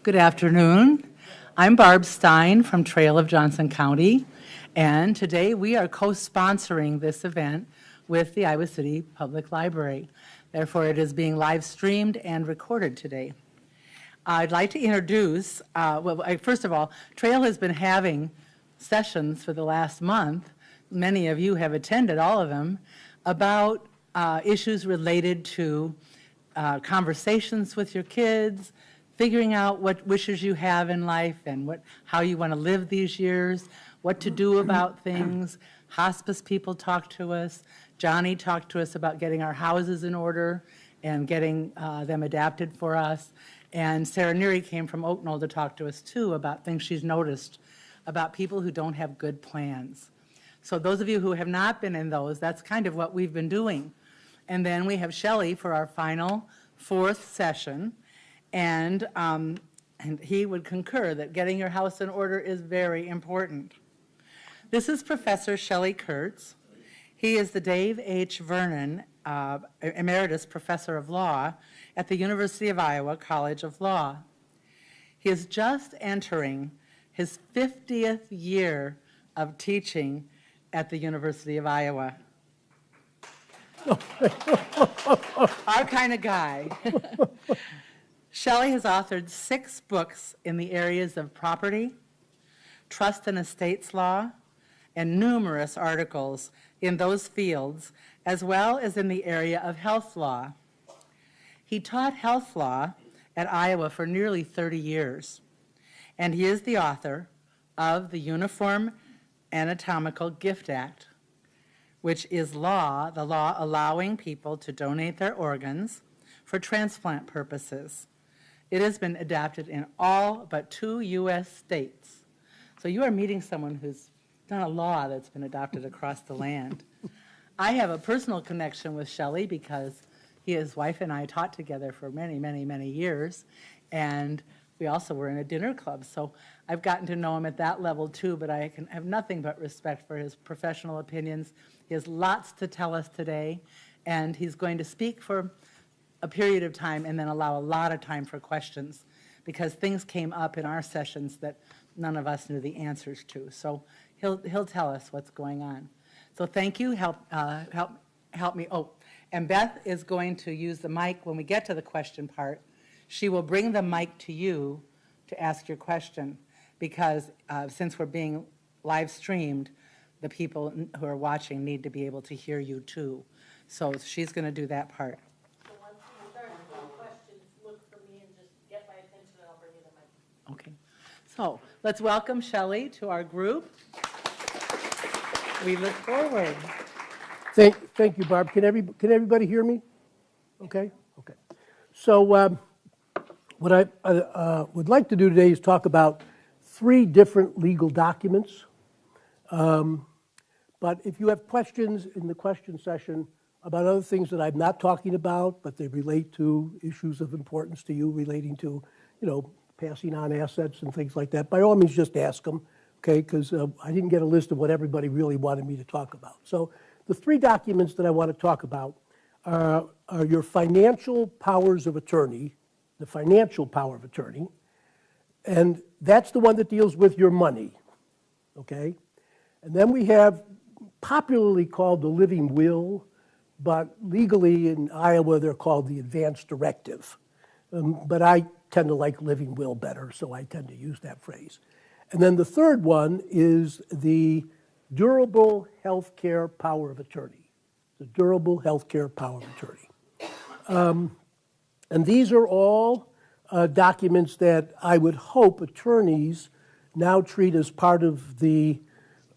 Good afternoon. I'm Barb Stein from Trail of Johnson County, and today we are co-sponsoring this event with the Iowa City Public Library. Therefore, it is being live streamed and recorded today. I'd like to introduce, first of all, Trail has been having sessions for the last month. Many of you have attended all of them about issues related to conversations with your kids, figuring out what wishes you have in life and how you want to live these years, what to do about things. Hospice people talk to us. Johnny talked to us about getting our houses in order and getting them adapted for us. And Sarah Neary came from Oak Knoll to talk to us, too, about things she's noticed about people who don't have good plans. So those of you who have not been in those, that's kind of what we've been doing. And then we have Shelly for our final fourth session. And he would concur that getting your house in order is very important. This is Professor Shelly Kurtz. He is the Dave H. Vernon Emeritus Professor of Law at the University of Iowa College of Law. He is just entering his 50th year of teaching at the University of Iowa. Our kind of guy. Shelly has authored 6 books in the areas of property, trust and estates law, and numerous articles in those fields, as well as in the area of health law. He taught health law at Iowa for nearly 30 years, and he is the author of the Uniform Anatomical Gift Act, which is the law allowing people to donate their organs for transplant purposes. It has been adopted in all but 2 U.S. states. So you are meeting someone who's done a law that's been adopted across the land. I have a personal connection with Shelly because his wife and I taught together for many, many, many years, and we also were in a dinner club. So I've gotten to know him at that level too, but I can have nothing but respect for his professional opinions. He has lots to tell us today, and he's going to speak for a period of time and then allow a lot of time for questions because things came up in our sessions that none of us knew the answers to. So he'll tell us what's going on. So thank you. Help me. Oh, and Beth is going to use the mic when we get to the question part. She will bring the mic to you to ask your question because since we're being live streamed, the people who are watching need to be able to hear you too. So she's going to do that part. Okay, so let's welcome Shelly to our group. We look forward. Thank you, Barb. Can everybody hear me? Okay. So what I would like to do today is talk about 3 different legal documents. But if you have questions in the question session about other things that I'm not talking about, but they relate to issues of importance to you relating to, passing on assets and things like that, by all means, just ask them, okay, because I didn't get a list of what everybody really wanted me to talk about. So the 3 documents that I want to talk about are your financial powers of attorney, the financial power of attorney, and that's the one that deals with your money, okay? And then we have popularly called the living will, but legally in Iowa they're called the advance directive. But I tend to like living will better, so I tend to use that phrase. And then the third one is the durable health care power of attorney, the durable health care power of attorney. And these are all documents that I would hope attorneys now treat as part of the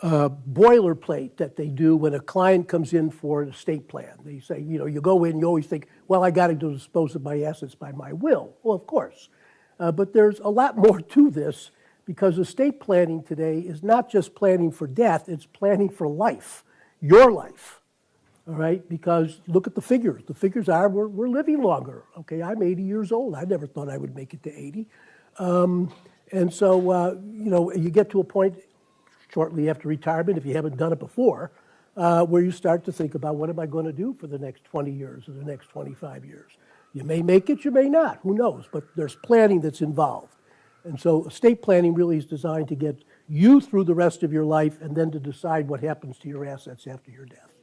boilerplate that they do when a client comes in for an estate plan. They say, you go in, you always think, well, I got to dispose of my assets by my will. Well, of course. But there's a lot more to this because estate planning today is not just planning for death, it's planning for life, your life. All right, because look at the figures. The figures are we're living longer. Okay, I'm 80 years old. I never thought I would make it to 80. And so, you get to a point shortly after retirement, if you haven't done it before, where you start to think about what am I going to do for the next 20 years or the next 25 years. You may make it, you may not, who knows, but there's planning that's involved. And so estate planning really is designed to get you through the rest of your life and then to decide what happens to your assets after your death.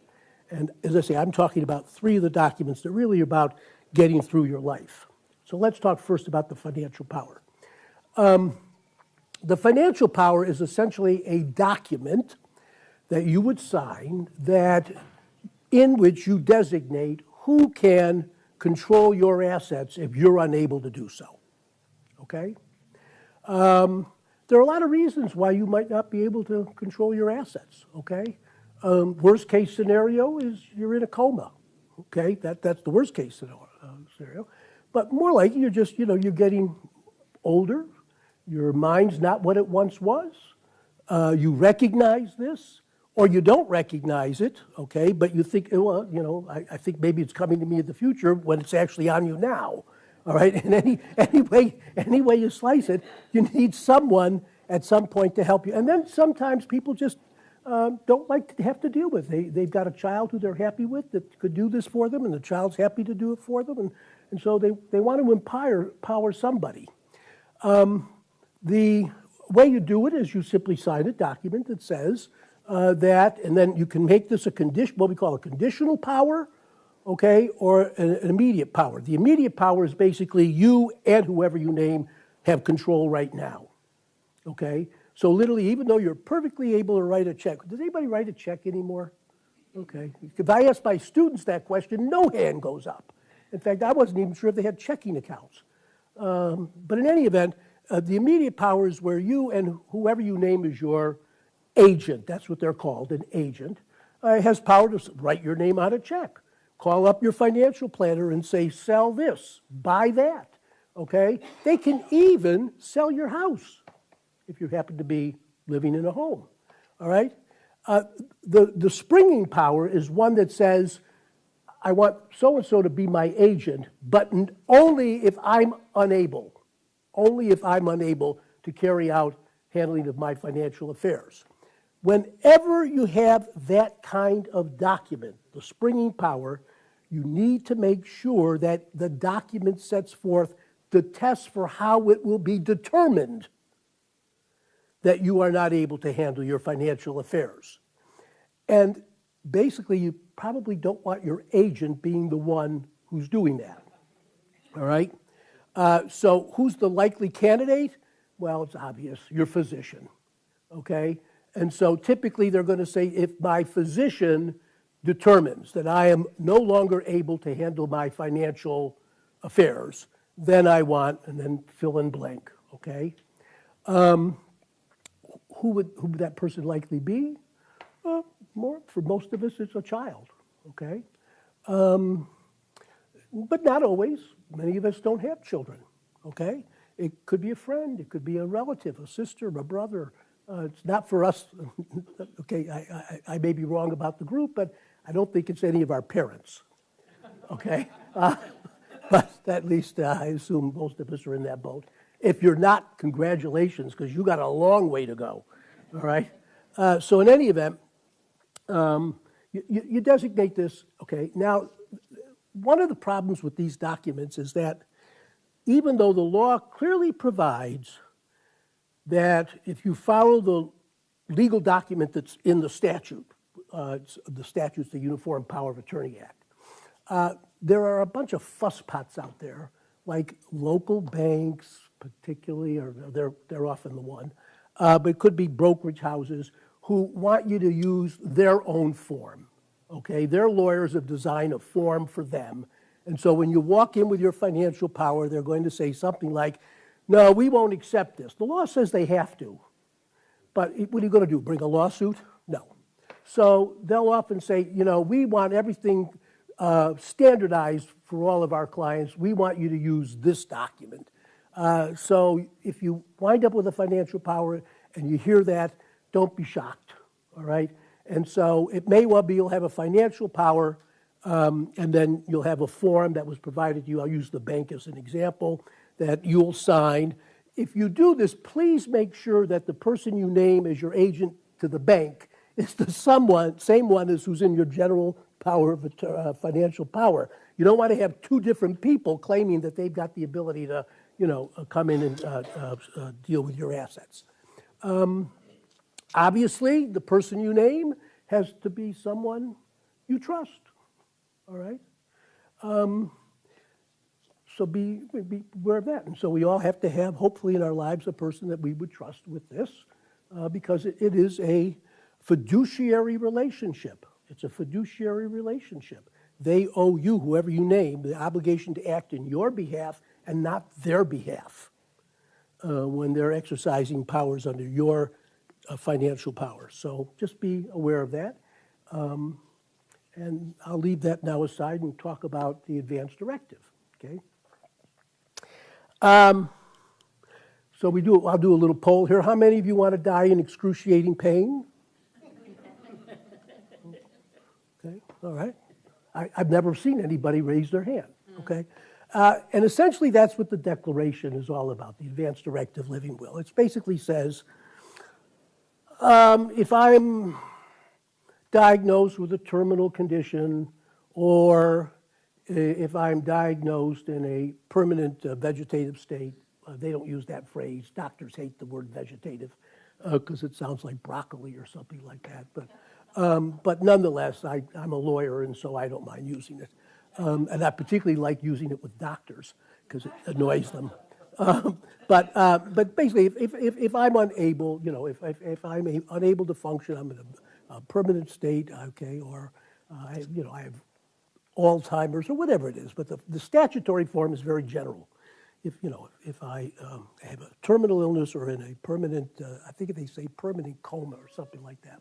And as I say, I'm talking about 3 of the documents that really are about getting through your life. So let's talk first about the financial power. The financial power is essentially a document that you would sign that in which you designate who can control your assets if you're unable to do so. Okay? There are a lot of reasons why you might not be able to control your assets. Okay? Worst case scenario is you're in a coma. Okay? That's the worst case scenario. But more like you're just, you're getting older. Your mind's not what it once was. You recognize this, or you don't recognize it, okay? But you think, well, I think maybe it's coming to me in the future when it's actually on you now, all right? And any way you slice it, you need someone at some point to help you. And then sometimes people just don't like to have to deal with. They've got a child who they're happy with that could do this for them, and the child's happy to do it for them, and so they want to empower somebody. The way you do it is you simply sign a document that says that, and then you can make this a condition, what we call a conditional power, okay, or an immediate power. The immediate power is basically you and whoever you name have control right now, okay? So literally, even though you're perfectly able to write a check, does anybody write a check anymore? Okay. If I ask my students that question, no hand goes up. In fact, I wasn't even sure if they had checking accounts. But in any event, the immediate power is where you and whoever you name as your agent, that's what they're called, an agent, has power to write your name on a check. Call up your financial planner and say, sell this, buy that, okay? They can even sell your house if you happen to be living in a home, all right? The springing power is one that says, I want so-and-so to be my agent, but only if I'm unable to carry out handling of my financial affairs. Whenever you have that kind of document, the springing power, you need to make sure that the document sets forth the test for how it will be determined that you are not able to handle your financial affairs. And basically, you probably don't want your agent being the one who's doing that, all right? So who's the likely candidate? Well, it's obvious, your physician, okay? And so typically they're going to say, if my physician determines that I am no longer able to handle my financial affairs, then I want, and then fill in blank, okay? Who would that person likely be? For most of us, it's a child, okay? But not always. Many of us don't have children, okay? It could be a friend, it could be a relative, a sister, a brother. It's not for us, okay, I may be wrong about the group, but I don't think it's any of our parents, okay? But at least I assume most of us are in that boat. If you're not, congratulations, because you got a long way to go, all right? So in any event, you designate this, okay? Now, one of the problems with these documents is that even though the law clearly provides that if you follow the legal document that's in the statute, the statute's the Uniform Power of Attorney Act, there are a bunch of fusspots out there, like local banks particularly, or they're often the one, but it could be brokerage houses who want you to use their own form, okay? Their lawyers have designed a form for them, and so when you walk in with your financial power, they're going to say something like, no, we won't accept this. The law says they have to, but what are you going to do, bring a lawsuit? No. So they'll often say, we want everything standardized for all of our clients. We want you to use this document. So if you wind up with a financial power and you hear that, don't be shocked, all right? And so it may well be you'll have a financial power, and then you'll have a form that was provided to you. I'll use the bank as an example, that you'll sign. If you do this, please make sure that the person you name as your agent to the bank is the same one as who's in your general power of financial power. You don't want to have two different people claiming that they've got the ability to come in and deal with your assets. Obviously, the person you name has to be someone you trust, all right? So be aware of that. And so we all have to have, hopefully in our lives, a person that we would trust with this, because it is a fiduciary relationship. It's a fiduciary relationship. They owe you, whoever you name, the obligation to act in your behalf and not their behalf when they're exercising powers under your financial powers. So just be aware of that. And I'll leave that now aside and talk about the advance directive, okay? So I'll do a little poll here. How many of you want to die in excruciating pain? Okay, all right. I've never seen anybody raise their hand, okay? And essentially that's what the Declaration is all about, the Advance Directive Living Will. It basically says, if I'm diagnosed with a terminal condition, or if I'm diagnosed in a permanent vegetative state, they don't use that phrase. Doctors hate the word vegetative because it sounds like broccoli or something like that. But nonetheless, I'm a lawyer, and so I don't mind using it. And I particularly like using it with doctors because it annoys them. But basically, if I'm unable, if I'm unable to function, I'm in a permanent state, okay, or I have Alzheimer's or whatever it is. But the statutory form is very general. If I have a terminal illness or in a permanent, I think they say permanent coma or something like that.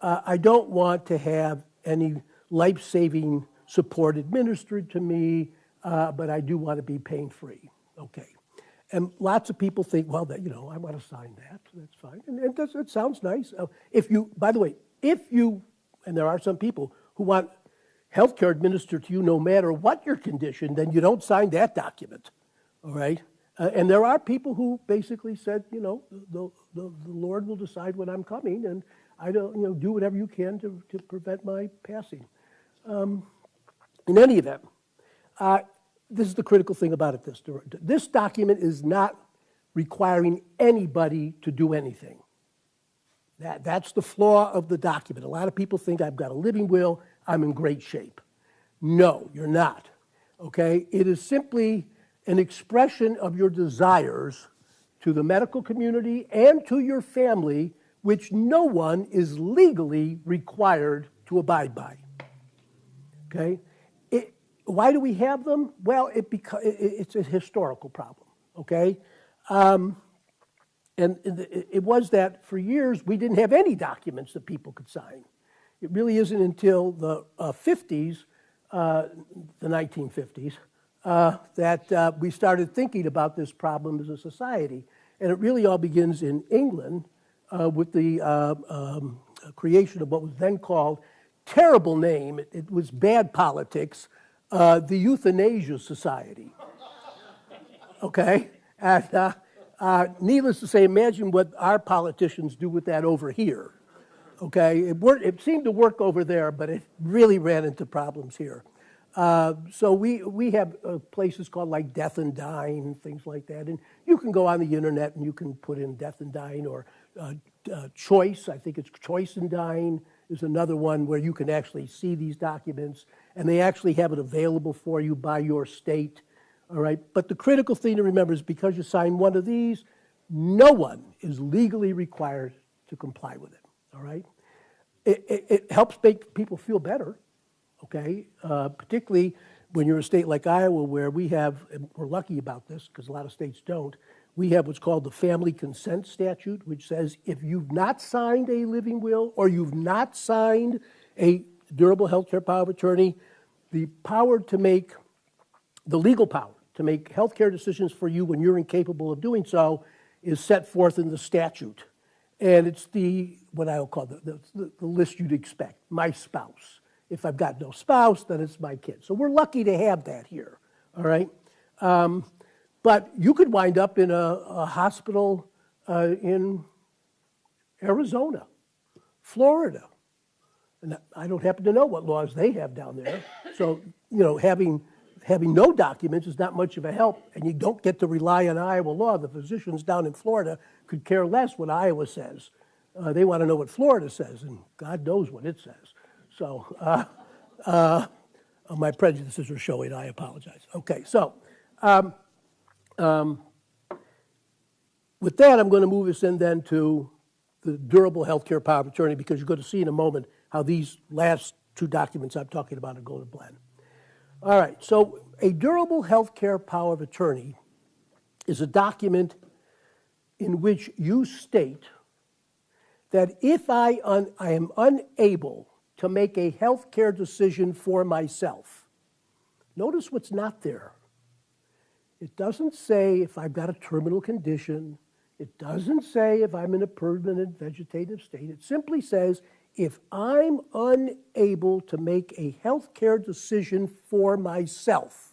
I don't want to have any life-saving support administered to me, but I do want to be pain-free. Okay. And lots of people think, well, that I want to sign that. That's fine. And it sounds nice. By the way, and there are some people who want health care administered to you no matter what your condition, then you don't sign that document. All right? And there are people who basically said, the Lord will decide when I'm coming, and I don't, do whatever you can to prevent my passing. In any event, this is the critical thing about it. This document is not requiring anybody to do anything. That's the flaw of the document. A lot of people think I've got a living will, I'm in great shape. No, you're not. Okay? It is simply an expression of your desires to the medical community and to your family, which no one is legally required to abide by. Okay? Why do we have them? Well, it's a historical problem, okay? And it was that for years we didn't have any documents that people could sign. It really isn't until the 50s, the 1950s, that we started thinking about this problem as a society. And it really all begins in England with the creation of what was then called, terrible name, it was bad politics, the Euthanasia Society. Okay? And needless to say, imagine what our politicians do with that over here. Okay? It seemed to work over there, but it really ran into problems here. So we have places called like Death and Dying, things like that. And you can go on the internet and you can put in Death and Dying or Choice. I think it's Choice and Dying is another one where you can actually see these documents, and they actually have it available for you by your state. All right. But the critical thing to remember is because you sign one of these, no one is legally required to comply with it. All right. It helps make people feel better. Okay, particularly when you're a state like Iowa where we're lucky about this because a lot of states don't, we have what's called the Family Consent Statute, which says if you've not signed a living will or you've not signed a durable health care power of attorney, the legal power to make health care decisions for you when you're incapable of doing so is set forth in the statute. And it's what I'll call the list you'd expect, my spouse. If I've got no spouse, then it's my kid. So we're lucky to have that here, all right? But you could wind up in a hospital in Arizona, Florida. And I don't happen to know what laws they have down there. So, having having no documents is not much of a help, and you don't get to rely on Iowa law. The physicians down in Florida could care less what Iowa says. They want to know what Florida says, and God knows what it says. So my prejudices are showing. I apologize. Okay, so with that, I'm going to move us in then to the durable healthcare power of attorney, because you're going to see in a moment how these last two documents I'm talking about are going to blend. All right, so a durable healthcare power of attorney is a document in which you state that if I am unable to make a healthcare decision for myself, notice what's not there. It doesn't say if I've got a terminal condition. It doesn't say if I'm in a permanent vegetative state. It simply says if I'm unable to make a healthcare decision for myself.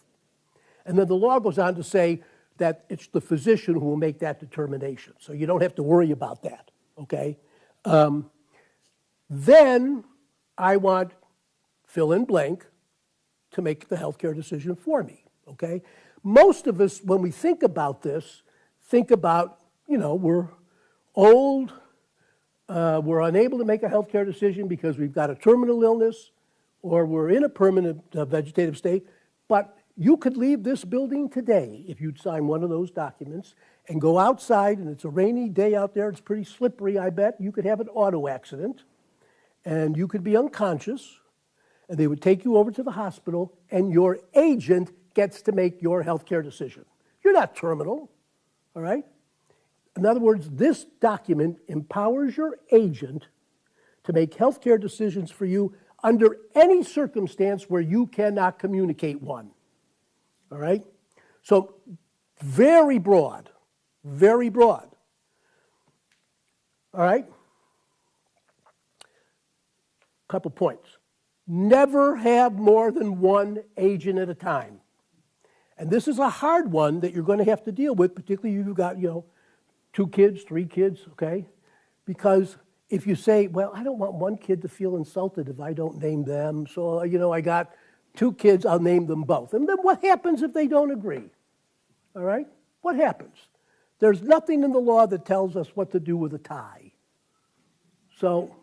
And then the law goes on to say that it's the physician who will make that determination. So you don't have to worry about that, okay? Then I want fill in blank to make the healthcare decision for me, okay? Most of us, when we think about this, think about, we're old, we're unable to make a healthcare decision because we've got a terminal illness, or we're in a permanent vegetative state, but you could leave this building today if you'd sign one of those documents and go outside, and it's a rainy day out there, it's pretty slippery, I bet. You could have an auto accident, and you could be unconscious, and they would take you over to the hospital, and your agent gets to make your healthcare decision. You're not terminal, all right? In other words, this document empowers your agent to make healthcare decisions for you under any circumstance where you cannot communicate one, all right? So very broad, very broad, all right? Couple points. Never have more than one agent at a time. And this is a hard one that you're going to have to deal with, particularly if you've got, 2 kids, 3 kids, okay? Because if you say, well, I don't want one kid to feel insulted if I don't name them, so, I got 2 kids, I'll name them both. And then what happens if they don't agree? All right? What happens? There's nothing in the law that tells us what to do with a tie. So,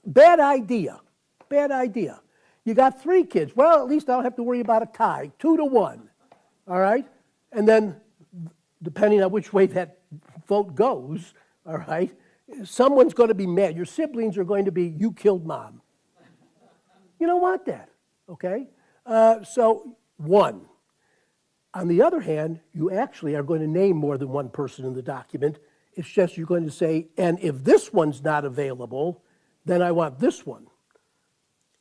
bad idea. Bad idea. You got 3 kids. Well, at least I don't have to worry about a tie. 2-1. All right? And then, depending on which way that vote goes, all right, someone's going to be mad. Your siblings are going to be, you killed mom. You don't want that, okay? So, 1. On the other hand, you actually are going to name more than one person in the document. It's just you're going to say, and if this one's not available, then I want this one.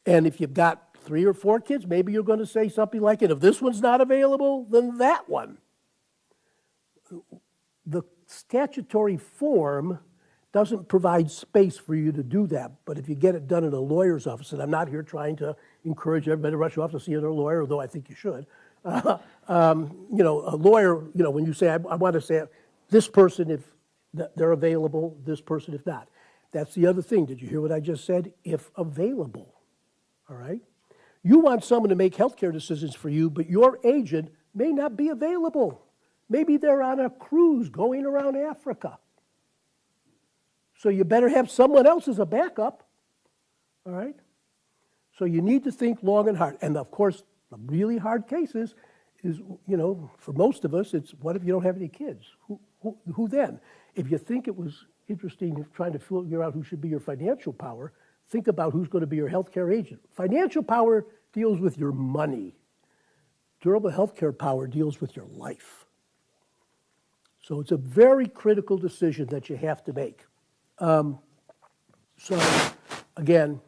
And if you've got 3 or 4 kids, maybe you're going to say something like, and if this one's not available, then that one. The statutory form doesn't provide space for you to do that, but if you get it done in a lawyer's office, and I'm not here trying to encourage everybody to rush off to see another lawyer, although I think you should. A lawyer, when you say, I want to say this person if they're available, this person if not. That's the other thing. Did you hear what I just said? If available, all right? You want someone to make healthcare decisions for you, but your agent may not be available. Maybe they're on a cruise going around Africa. So you better have someone else as a backup, all right? So you need to think long and hard. And of course, the really hard cases is, for most of us, it's what if you don't have any kids? Who then? If you think it was interesting trying to figure out who should be your financial power, think about who's going to be your healthcare agent. Financial power deals with your money. Durable healthcare power deals with your life. So it's a very critical decision that you have to make. So, again,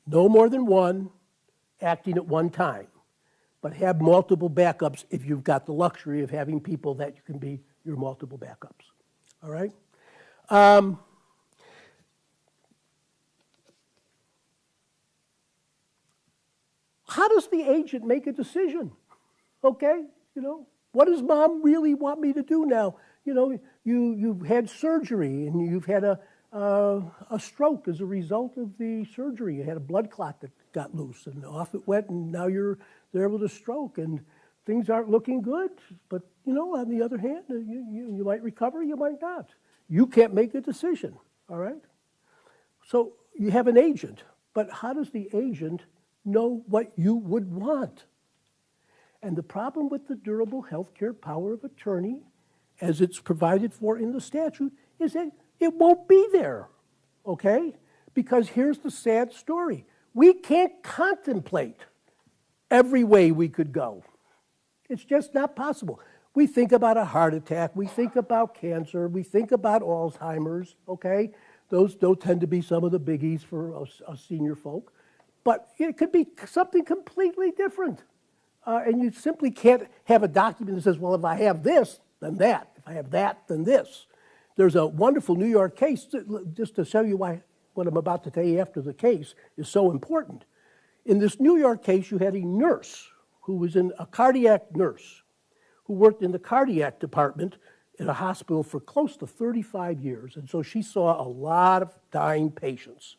no more than one acting at one time, but have multiple backups if you've got the luxury of having people that you can be your multiple backups. All right? How does the agent make a decision? Okay, what does mom really want me to do now? You've had surgery and you've had a stroke as a result of the surgery. You had a blood clot that got loose, and off it went, and now you're there with a stroke, and things aren't looking good. But, on the other hand, you might recover, you might not. You can't make a decision, all right? So you have an agent, but how does the agent know what you would want? And the problem with the durable health care power of attorney, as it's provided for in the statute, is that it won't be there, okay? Because here's the sad story. We can't contemplate every way we could go. It's just not possible. We think about a heart attack, we think about cancer, we think about Alzheimer's, okay? Those don't tend to be some of the biggies for us senior folk. But it could be something completely different. And you simply can't have a document that says, well, if I have this, then that. If I have that, then this. There's a wonderful New York case, just to show you why what I'm about to tell you after the case is so important. In this New York case, you had a nurse who was a cardiac nurse who worked in the cardiac department in a hospital for close to 35 years. And so she saw a lot of dying patients.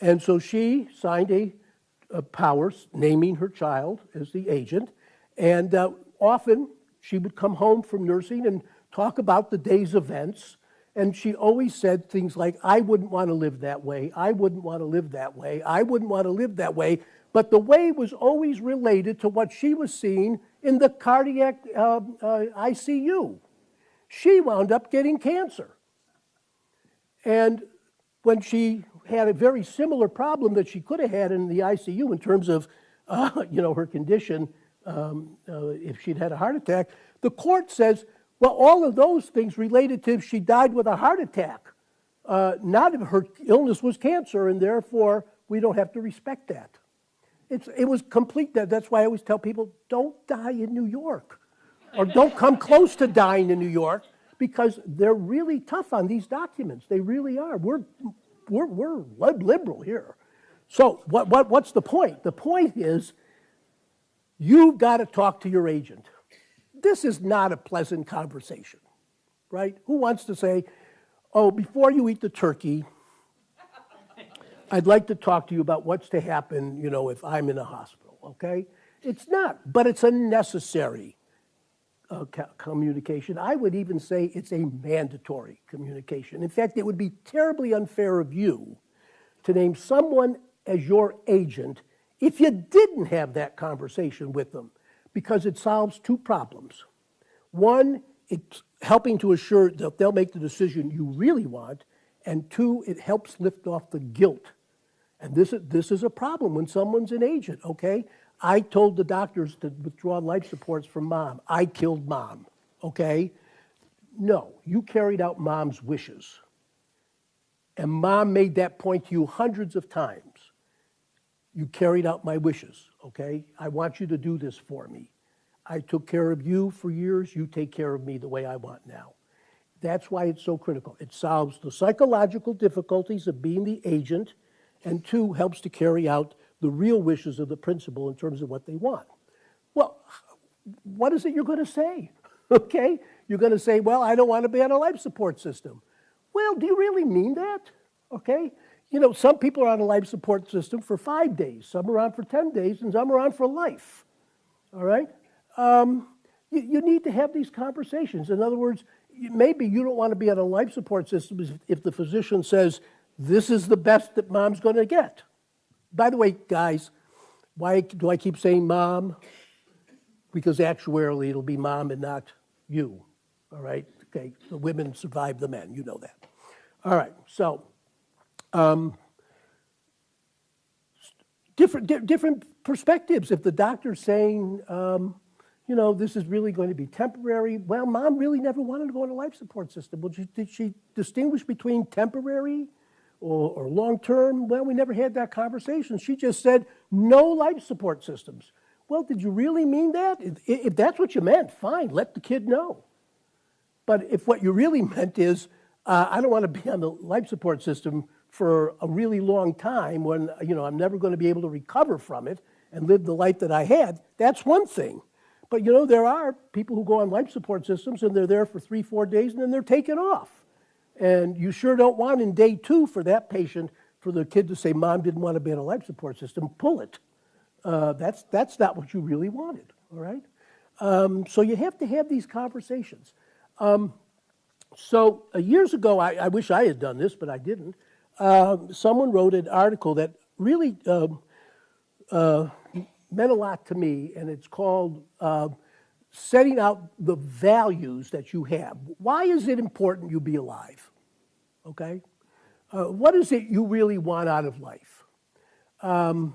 And so she signed a power naming her child as the agent. And often she would come home from nursing and talk about the day's events. And she always said things like, I wouldn't want to live that way. I wouldn't want to live that way. I wouldn't want to live that way. But the way was always related to what she was seeing in the cardiac ICU. She wound up getting cancer. And when she had a very similar problem that she could have had in the ICU in terms of, her condition, if she'd had a heart attack, the court says, well, all of those things related to if she died with a heart attack, not if her illness was cancer, and therefore we don't have to respect that. It was complete. That's why I always tell people, don't die in New York, or don't come close to dying in New York, because they're really tough on these documents. They really are. We're liberal here. So what's the point? The point is, you've got to talk to your agent. This is not a pleasant conversation, right? Who wants to say, oh, before you eat the turkey, I'd like to talk to you about what's to happen, if I'm in a hospital, okay? It's not, but it's a necessary communication. I would even say it's a mandatory communication. In fact, it would be terribly unfair of you to name someone as your agent if you didn't have that conversation with them, because it solves two problems. One, it's helping to assure that they'll make the decision you really want, and two, it helps lift off the guilt. And this is a problem when someone's an agent, okay? I told the doctors to withdraw life supports from Mom. I killed Mom, okay? No, you carried out Mom's wishes. And Mom made that point to you hundreds of times. You carried out my wishes, okay? I want you to do this for me. I took care of you for years. You take care of me the way I want now. That's why it's so critical. It solves the psychological difficulties of being the agent, and two, helps to carry out the real wishes of the principal in terms of what they want. Well, what is it you're going to say? Okay? You're going to say, well, I don't want to be on a life support system. Well, do you really mean that? Okay? Some people are on a life support system for 5 days, some are on for 10 days, and some are on for life. All right? You need to have these conversations. In other words, maybe you don't want to be on a life support system if the physician says, this is the best that Mom's going to get. By the way, guys, why do I keep saying Mom? Because actuarially it'll be Mom and not you. All right? Okay, the women survive the men. You know that. All right, so different perspectives. If the doctor's saying, this is really going to be temporary, well, Mom really never wanted to go on a life support system. Well, did she distinguish between temporary or long-term? Well, we never had that conversation. She just said, no life support systems. Well, did you really mean that? If that's what you meant, fine, let the kid know. But if what you really meant is, I don't want to be on the life support system for a really long time when, I'm never going to be able to recover from it and live the life that I had, that's one thing. But, there are people who go on life support systems and they're there for 3-4 days and then they're taken off. And you sure don't want in day 2 for that patient for the kid to say, Mom didn't want to be on a life support system, pull it. That's not what you really wanted, all right? So you have to have these conversations. So years ago, I wish I had done this, but I didn't. Someone wrote an article that really meant a lot to me, and it's called Setting Out the Values That You Have. Why is it important you be alive? Okay? What is it you really want out of life? Some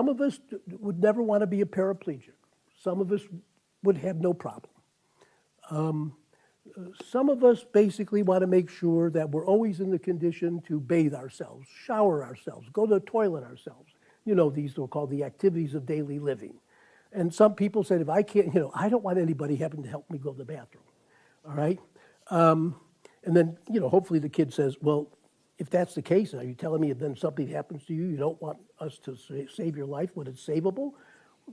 of us would never want to be a paraplegic. Some of us would have no problem. Some of us basically want to make sure that we're always in the condition to bathe ourselves, shower ourselves, go to the toilet ourselves. These are called the activities of daily living. And some people said, if I can't, I don't want anybody having to help me go to the bathroom, all right? And then, hopefully the kid says, well, if that's the case, are you telling me if then something happens to you, you don't want us to save your life when it's savable?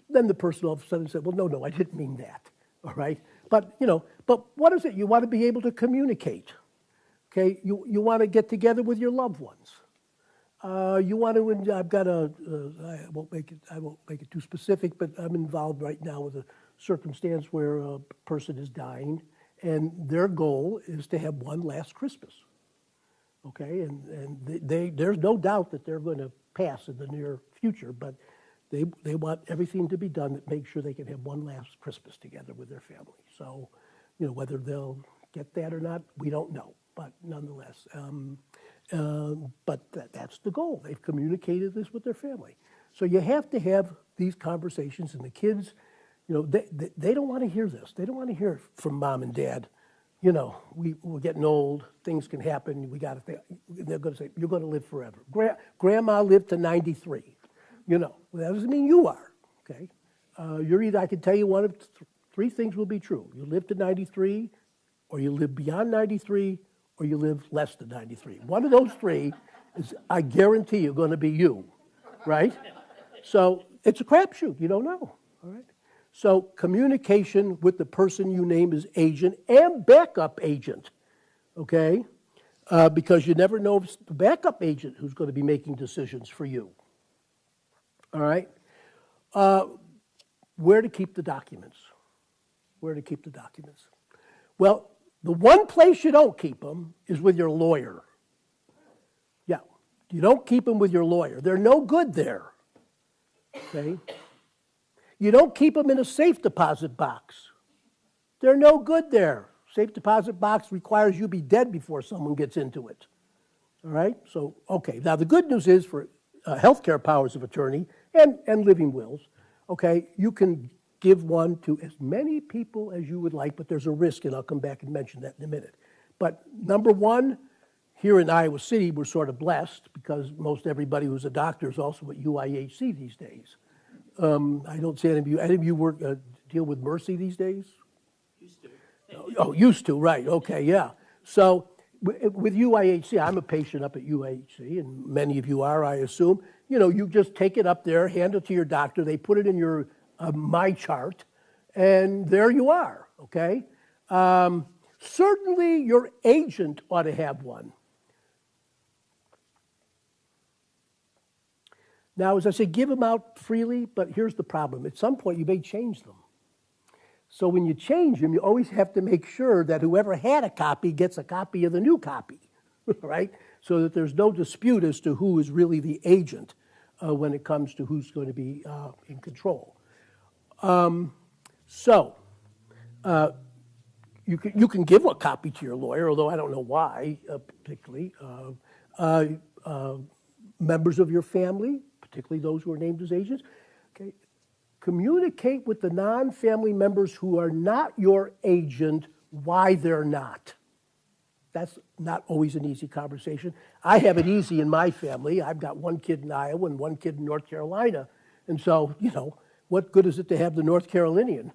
Then the person all of a sudden said, well, no, I didn't mean that, all right? But what is it? You want to be able to communicate, okay? You want to get together with your loved ones. You want to, I've got I won't make it too specific, but I'm involved right now with a circumstance where a person is dying, and their goal is to have one last Christmas, okay? And there's no doubt that they're going to pass in the near future, but they want everything to be done that makes sure they can have one last Christmas together with their family. So, whether they'll get that or not, we don't know, but nonetheless. But that's the goal. They've communicated this with their family. So you have to have these conversations, and the kids, they don't want to hear this. They don't want to hear it from mom and dad. We're getting old. Things can happen. We got to think. They're going to say, you're going to live forever. Grandma lived to 93. Well, that doesn't mean you are, okay? I can tell you one of three things will be true. You live to 93, or you live beyond 93, or you live less than 93. One of those three is, I guarantee you, going to be you, right? So it's a crapshoot. You don't know, all right? So communication with the person you name as agent and backup agent, okay? Because you never know if it's the backup agent who's going to be making decisions for you, all right? Where to keep the documents? Where to keep the documents? Well, the one place you don't keep them is with your lawyer. Yeah, you don't keep them with your lawyer. They're no good there, okay? You don't keep them in a safe deposit box. They're no good there. Safe deposit box requires you be dead before someone gets into it, all right? So, okay, now the good news is for healthcare powers of attorney and living wills, okay, you can give one to as many people as you would like, but there's a risk, and I'll come back and mention that in a minute. But number one, here in Iowa City, we're sort of blessed because most everybody who's a doctor is also at UIHC these days. I don't see any of you work deal with Mercy these days? Used to. Oh, used to, right, okay, yeah. So with UIHC, I'm a patient up at UIHC, and many of you are, I assume. You just take it up there, hand it to your doctor, they put it in your my chart, and there you are, okay? Certainly your agent ought to have one. Now, as I say, give them out freely, but here's the problem. At some point, you may change them. So when you change them, you always have to make sure that whoever had a copy gets a copy of the new copy, right? So that there's no dispute as to who is really the agent when it comes to who's going to be in control. You can give a copy to your lawyer, although I don't know why, particularly. Members of your family, particularly those who are named as agents, okay, communicate with the non-family members who are not your agent why they're not. That's not always an easy conversation. I have it easy in my family. I've got one kid in Iowa and one kid in North Carolina. And so, what good is it to have the North Carolinian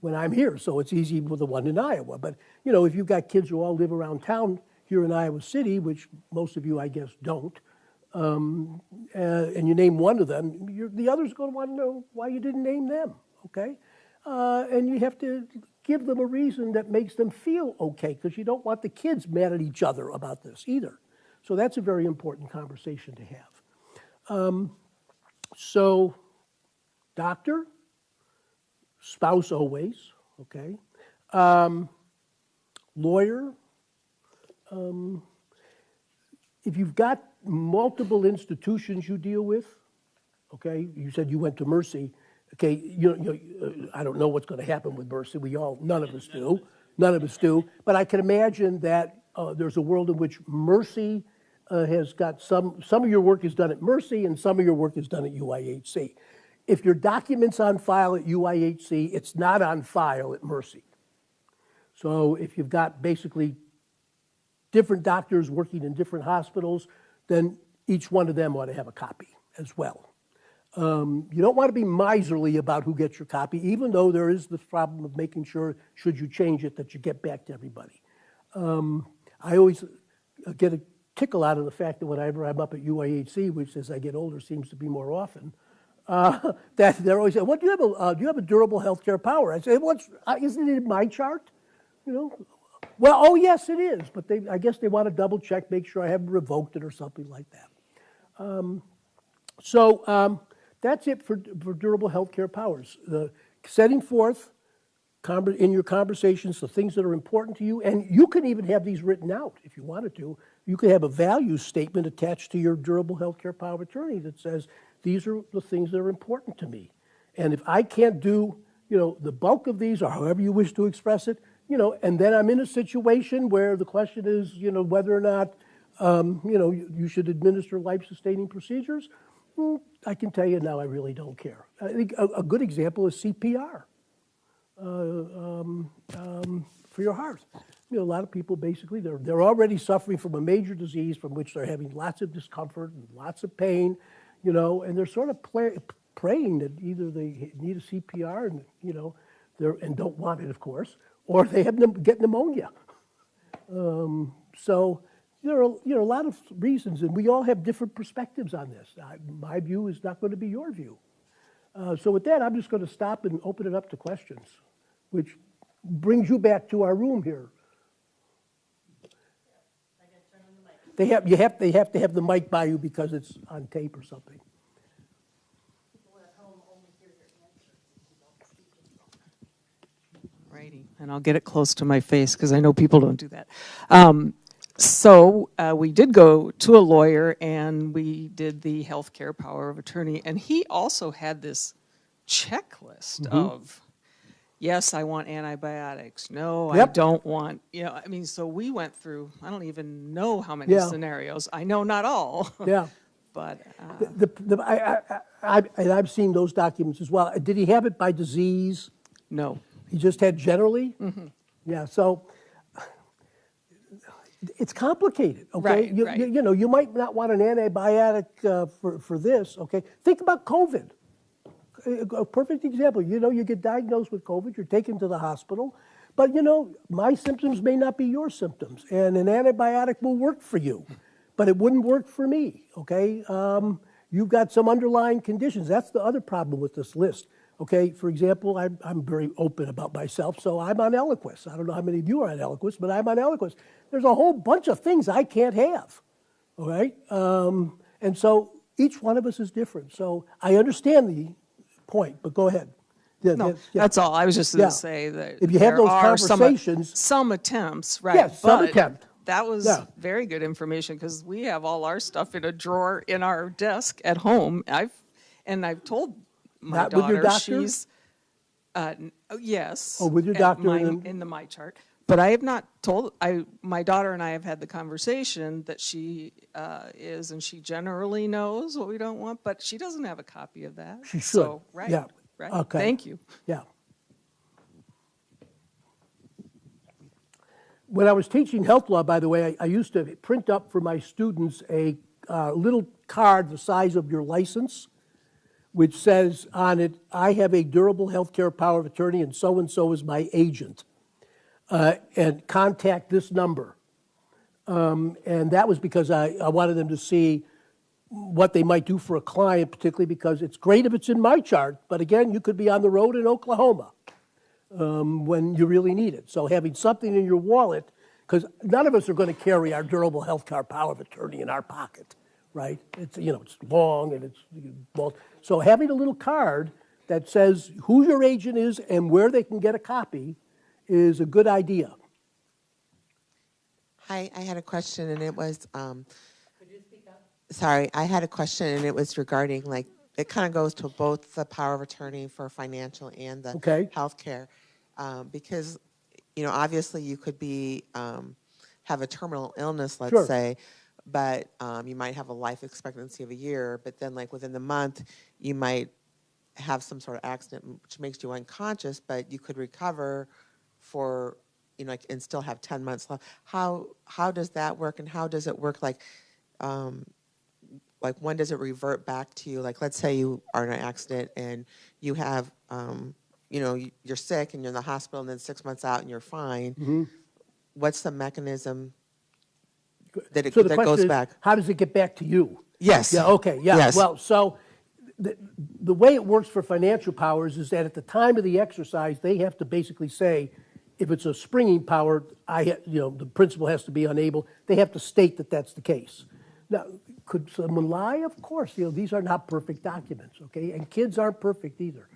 when I'm here? So it's easy with the one in Iowa. But, if you've got kids who all live around town here in Iowa City, which most of you, I guess, don't, and you name one of them, the others are going to want to know why you didn't name them, okay? And you have to give them a reason that makes them feel okay, because you don't want the kids mad at each other about this either. So that's a very important conversation to have. So, doctor, spouse always, okay. Lawyer, if you've got multiple institutions you deal with, okay, you said you went to Mercy, okay, I don't know what's going to happen with Mercy. None of us do. But I can imagine that there's a world in which Mercy has got some of your work is done at Mercy and some of your work is done at UIHC. If your document's on file at UIHC, it's not on file at Mercy. So if you've got basically different doctors working in different hospitals, then each one of them ought to have a copy as well. You don't want to be miserly about who gets your copy, even though there is this problem of making sure, should you change it, that you get back to everybody. I always get a tickle out of the fact that whenever I'm up at UIHC, which as I get older seems to be more often, that they're always saying, "What do you have a durable healthcare power?" I say, "Isn't it in my chart?" Well, oh yes, it is, but I guess they want to double check, make sure I haven't revoked it or something like that. That's it for durable healthcare powers. Setting forth in your conversations the things that are important to you, and you can even have these written out if you wanted to. You could have a value statement attached to your durable healthcare power of attorney that says, these are the things that are important to me. And if I can't do, the bulk of these, or however you wish to express it, and then I'm in a situation where the question is, whether or not, you should administer life-sustaining procedures, I can tell you now I really don't care. I think a good example is CPR for your heart. A lot of people basically, they're already suffering from a major disease from which they're having lots of discomfort and lots of pain, and they're sort of praying that either they need a CPR and, and don't want it, of course, or they get pneumonia. So there are a lot of reasons, and we all have different perspectives on this. My view is not going to be your view. So with that, I'm just going to stop and open it up to questions, which brings you back to our room here. They have to have the mic by you because it's on tape or something. Righty, and I'll get it close to my face because I know people don't do that. So we did go to a lawyer and we did the healthcare power of attorney, and he also had this checklist of, yes, I want antibiotics. No, I don't want, so we went through, I don't even know how many scenarios. I know not all. Yeah. But I've seen those documents as well. Did he have it by disease? No. He just had generally? Mm-hmm. Yeah, so it's complicated, okay? Right, You might not want an antibiotic for this, okay? Think about COVID. A perfect example, you get diagnosed with COVID, you're taken to the hospital, but my symptoms may not be your symptoms, and an antibiotic will work for you, but it wouldn't work for me, okay? You've got some underlying conditions. That's the other problem with this list, okay? For example, I'm very open about myself, so I'm on Eliquis. I don't know how many of you are on Eliquis, but I'm on Eliquis. There's a whole bunch of things I can't have, all right? And so each one of us is different, so I understand the point, but go ahead. That's all. I was just going to say that if you have those conversations, some attempts, right? Yes, some attempt. That was very good information because we have all our stuff in a drawer in our desk at home. I've told my daughter, with your doctor? She's yes. Oh, with your doctor in the my chart. But I have not told, my daughter and I have had the conversation that she is, and she generally knows what we don't want, but she doesn't have a copy of that. She should. So, right. Yeah. Right. Okay. Thank you. Yeah. When I was teaching health law, by the way, I used to print up for my students a little card the size of your license, which says on it, I have a durable healthcare power of attorney and so is my agent. And contact this number. And that was because I wanted them to see what they might do for a client, particularly because it's great if it's in my chart, but again, you could be on the road in Oklahoma. when you really need it. So having something in your wallet, because none of us are going to carry our durable health care power of attorney in our pocket, right? It's, it's long and it's, well, so having a little card that says who your agent is and where they can get a copy is a good idea. Hi, I had a question, and it was, sorry, I had a question, and it was regarding, like, it kind of goes to both the power of attorney for financial and the healthcare, because, obviously you could be, have a terminal illness, let's say, but you might have a life expectancy of a year, but then, like, within the month, you might have some sort of accident which makes you unconscious, but you could recover for, and still have 10 months left. How does that work, and how does it work, like when does it revert back to you? Like, let's say you are in an accident and you have, you're sick and you're in the hospital, and then 6 months out and you're fine. Mm-hmm. What's the mechanism that it that goes back? How does it get back to you? Yes. Yeah. Okay. Yeah. Yes. Well, so the way it works for financial powers is that at the time of the exercise, they have to basically say, if it's a springing power, the principal has to be unable. They have to state that that's the case. Now, could someone lie? Of course. These are not perfect documents, okay? And kids aren't perfect either.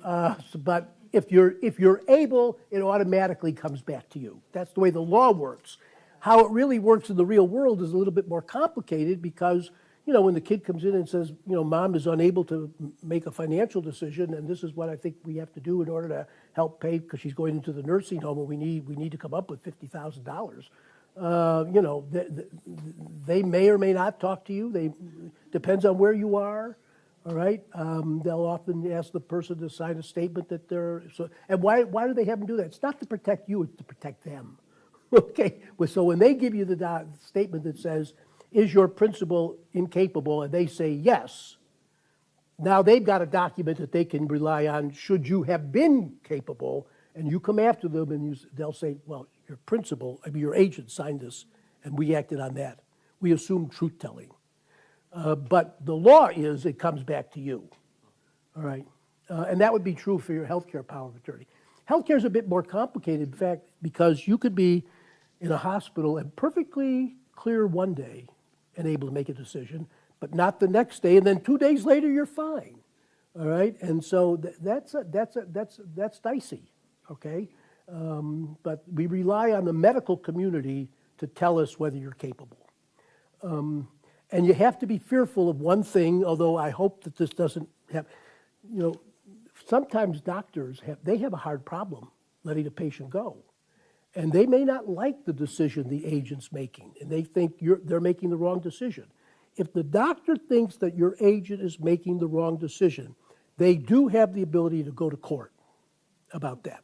But if you're able, it automatically comes back to you. That's the way the law works. How it really works in the real world is a little bit more complicated because, when the kid comes in and says, mom is unable to make a financial decision, and this is what I think we have to do in order to help pay because she's going into the nursing home, and we need to come up with $50,000. They may or may not talk to you. Depends on where you are. All right. They'll often ask the person to sign a statement that they're so. And why do they have them do that? It's not to protect you. It's to protect them. Okay. So when they give you the statement that says, "Is your principal incapable?" and they say yes, now they've got a document that they can rely on. Should you have been capable, and you come after them, and they'll say, "Well, your principal, your agent signed this, and we acted on that." We assume truth-telling. But the law is it comes back to you, all right? And that would be true for your healthcare power of attorney. Healthcare is a bit more complicated, in fact, because you could be in a hospital and perfectly clear one day and able to make a decision, but not the next day, and then 2 days later you're fine, all right? And so that's dicey, okay? But we rely on the medical community to tell us whether you're capable. And you have to be fearful of one thing, although I hope that this doesn't have, sometimes doctors have a hard problem letting a patient go. And they may not like the decision the agent's making, and they think they're making the wrong decision. If the doctor thinks that your agent is making the wrong decision, they do have the ability to go to court about that.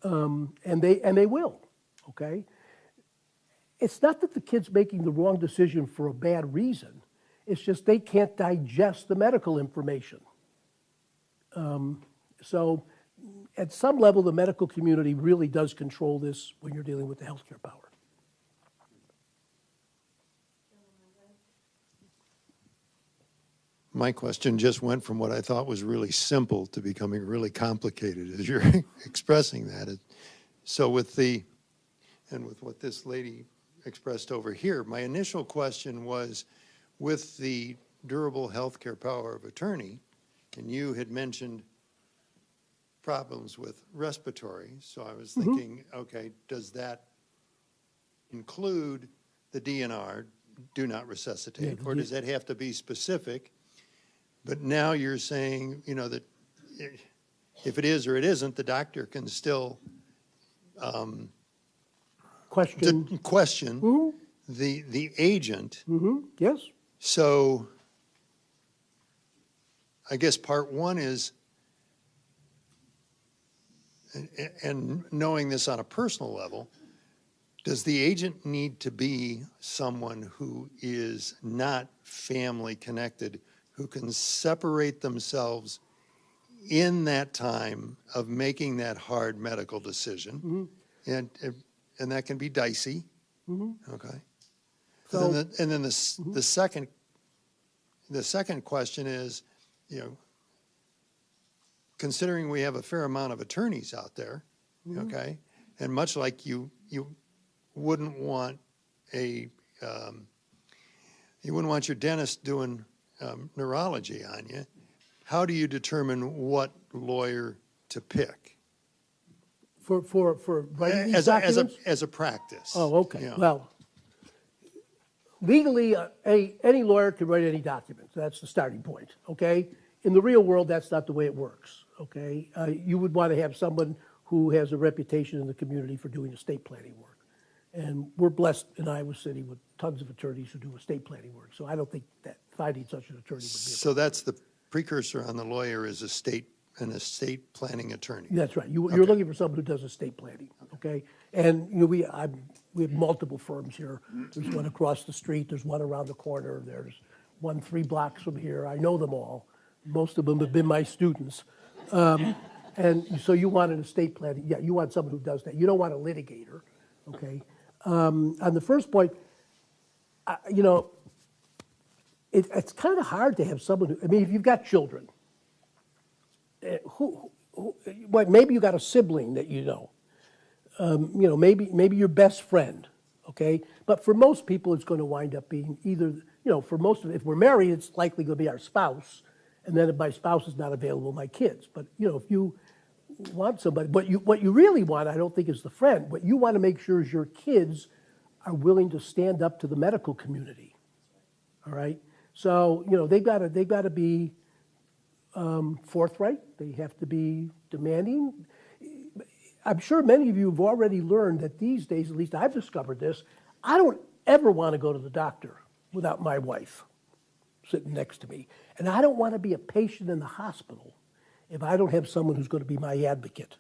And they will, okay? It's not that the kid's making the wrong decision for a bad reason. It's just they can't digest the medical information. So at some level, the medical community really does control this when you're dealing with the healthcare power. My question just went from what I thought was really simple to becoming really complicated as you're expressing that. So with what this lady expressed over here, my initial question was with the durable healthcare power of attorney, and you had mentioned problems with respiratory, so I was thinking, okay, does that include the DNR, do not resuscitate, or does that have to be specific? But now you're saying, that if it is or it isn't, the doctor can still question the agent. Yes. So I guess part one is, and knowing this on a personal level, does the agent need to be someone who is not family connected, who can separate themselves in that time of making that hard medical decision? And that can be dicey. Okay. So, and then the second question is, considering we have a fair amount of attorneys out there, okay, and much like you wouldn't want you wouldn't want your dentist doing neurology on you. How do you determine what lawyer to pick? For writing these documents? As a practice. Oh, okay. you know. Well, legally, any lawyer can write any document. That's the starting point, okay? In the real world, that's not the way it works, okay? You would want to have someone who has a reputation in the community for doing estate planning work. And we're blessed in Iowa City with tons of attorneys who do estate planning work. So I don't think that finding such an attorney would be a So that's the precursor on the lawyer is an estate planning attorney. That's right. You're looking for someone who does estate planning, okay? And we have multiple firms here. There's one across the street. There's one around the corner. There's one 3 blocks from here. I know them all. Most of them have been my students. And so you want an estate planning. Yeah, you want someone who does that. You don't want a litigator, okay? On the first point, it's kind of hard to have someone who, I mean, if you've got children, maybe you got a sibling that you know, maybe your best friend, okay? But for most people, it's going to wind up being either, for most of it, if we're married, it's likely going to be our spouse, and then if my spouse is not available, my kids. But, if you want somebody, what you really want, I don't think, is the friend. What you want to make sure is your kids are willing to stand up to the medical community, all right? So, they've got to be forthright. They have to be demanding. I'm sure many of you have already learned that these days, at least I've discovered this, I don't ever want to go to the doctor without my wife sitting next to me. And I don't want to be a patient in the hospital if I don't have someone who's going to be my advocate.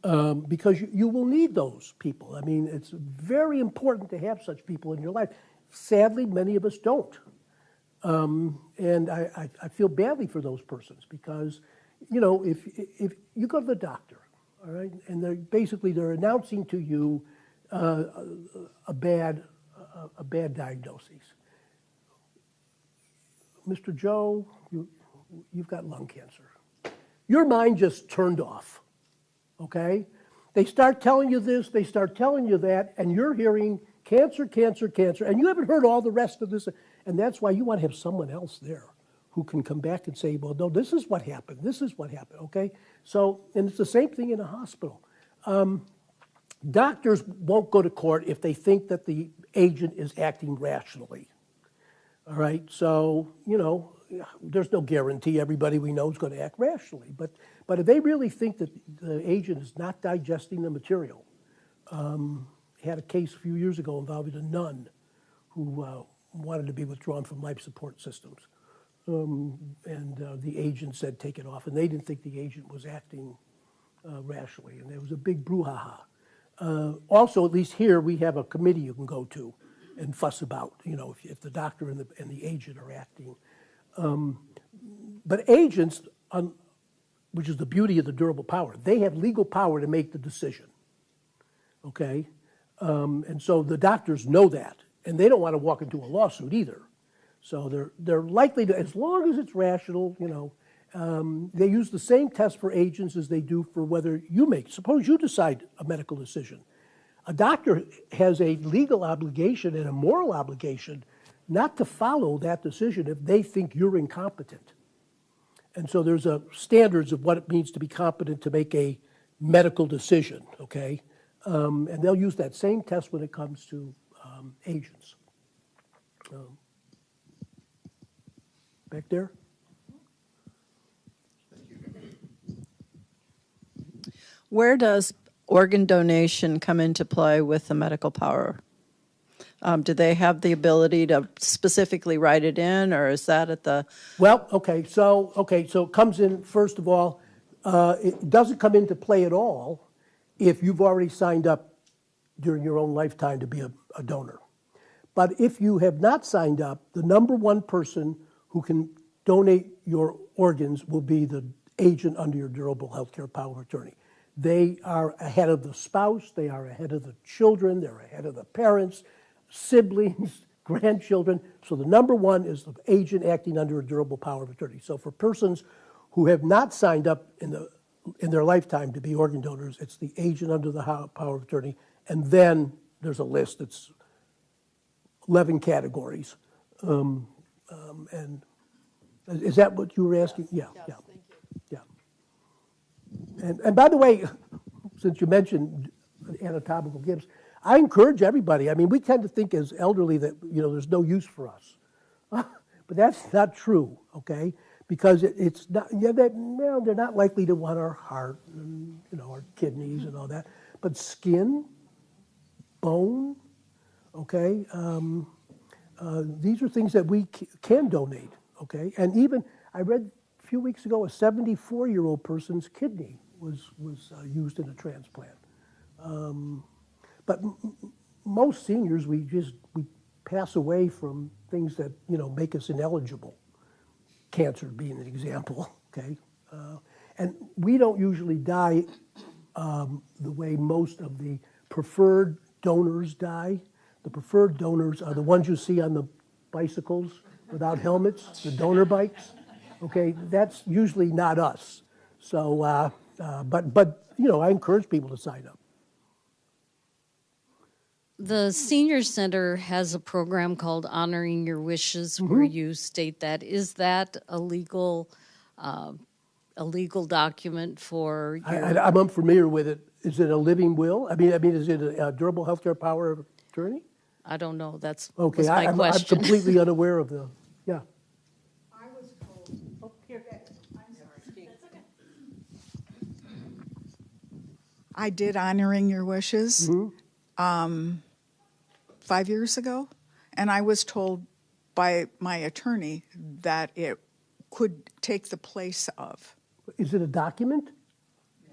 Because you will need those people. I mean, it's very important to have such people in your life. Sadly, many of us don't. And I feel badly for those persons because, if you go to the doctor, all right, and they're announcing to you a bad diagnosis. Mr. Joe, you've got lung cancer. Your mind just turned off, okay? They start telling you this, they start telling you that, and you're hearing cancer, cancer, cancer, and you haven't heard all the rest of this. And that's why you want to have someone else there who can come back and say, well, no, this is what happened, okay? So, and it's the same thing in a hospital. Doctors won't go to court if they think that the agent is acting rationally, all right? So, there's no guarantee everybody we know is going to act rationally. But if they really think that the agent is not digesting the material, had a case a few years ago involving a nun who wanted to be withdrawn from life support systems. The agent said, take it off. And they didn't think the agent was acting rationally. And there was a big brouhaha. Also, at least here, we have a committee you can go to and fuss about, if the doctor and the agent are acting. But agents, which is the beauty of the durable power, they have legal power to make the decision, okay? And so the doctors know that, and they don't want to walk into a lawsuit either. So they're likely to, as long as it's rational, they use the same test for agents as they do for whether suppose you decide a medical decision. A doctor has a legal obligation and a moral obligation not to follow that decision if they think you're incompetent. And so there's standards of what it means to be competent to make a medical decision, okay? And they'll use that same test when it comes to agents. Back there? Where does organ donation come into play with the medical power? Do they have the ability to specifically write it in, or is that at the? Well, okay, so it comes in, first of all, it doesn't come into play at all if you've already signed up during your own lifetime to be a donor. But if you have not signed up, the number one person who can donate your organs will be the agent under your durable health care power of attorney. They are ahead of the spouse, they are ahead of the children, they're ahead of the parents, siblings, grandchildren. So the number one is the agent acting under a durable power of attorney. So for persons who have not signed up in their lifetime to be organ donors. It's the agent under the power of attorney, and then there's a list that's 11 categories. And is that what you were asking? Yes, Yeah. thank you. Yeah. And by the way, since you mentioned anatomical gifts, I encourage everybody. I mean, we tend to think as elderly that, there's no use for us. But that's not true, okay? Because it's not, they're not likely to want our heart and, our kidneys and all that. But skin, bone, okay? These are things that we can donate, okay? And even, I read a few weeks ago, a 74-year-old person's kidney was used in a transplant. But most seniors, we pass away from things that, make us ineligible. Cancer being an example, okay? And we don't usually die the way most of the preferred donors die. The preferred donors are the ones you see on the bicycles without helmets, the donor bikes. Okay, that's usually not us. So, but I encourage people to sign up. The Senior Center has a program called Honoring Your Wishes, where you state that. Is that a legal document for your... I'm unfamiliar with it. Is it a living will? I mean, is it a durable healthcare power of attorney? I don't know. That's Okay, was my I'm question. completely unaware of the, yeah. I was told, here, I'm sorry. I did Honoring Your Wishes 5 years ago, and I was told by my attorney that it could take the place of. Is it a document?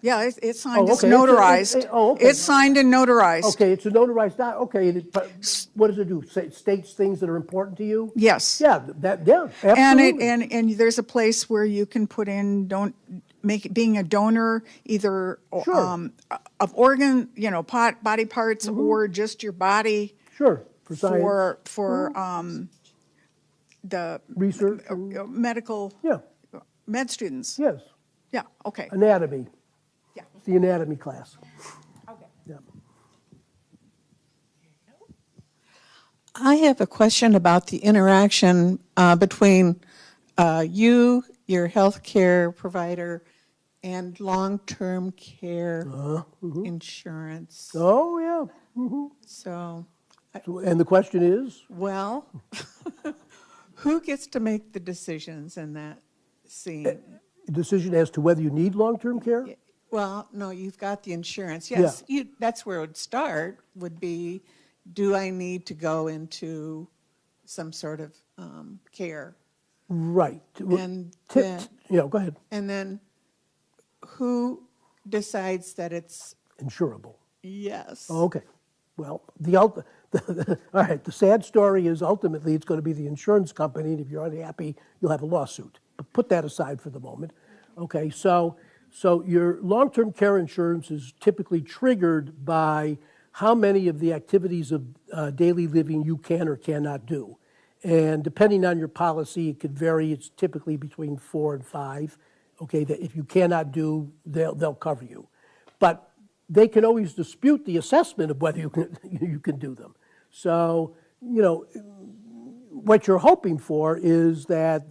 Yeah, it's signed, Oh, it's okay. notarized. Okay. It's signed and notarized. Okay, it's a notarized okay, but what does it do? It states things that are important to you? Yes. Yeah, absolutely. And there's a place where you can put in being a donor either Sure. of organ, body parts or just your body. Sure, for science. For the Research. medical Yeah, med students. yes. Yeah, okay. Anatomy. Yeah. It's the anatomy class. Okay. Yeah. I have a question about the interaction between you, your health care provider, and long-term care insurance. Oh, yeah. So, And the question is? well, who gets to make the decisions in that scene? Decision as to whether you need long-term care? Well, no, you've got the insurance. Yes, that's where it would start, would be, do I need to go into some sort of care? Right. And Go ahead. And then who decides that it's Insurable. yes? Oh, okay. Well, all right, the sad story is ultimately it's going to be the insurance company, and if you're unhappy, you'll have a lawsuit. But put that aside for the moment. Okay, so your long-term care insurance is typically triggered by how many of the activities of daily living you can or cannot do. And depending on your policy, it could vary. It's typically between 4 and 5, okay, that if you cannot do, they'll cover you. But they can always dispute the assessment of whether you can do them. So, what you're hoping for is that,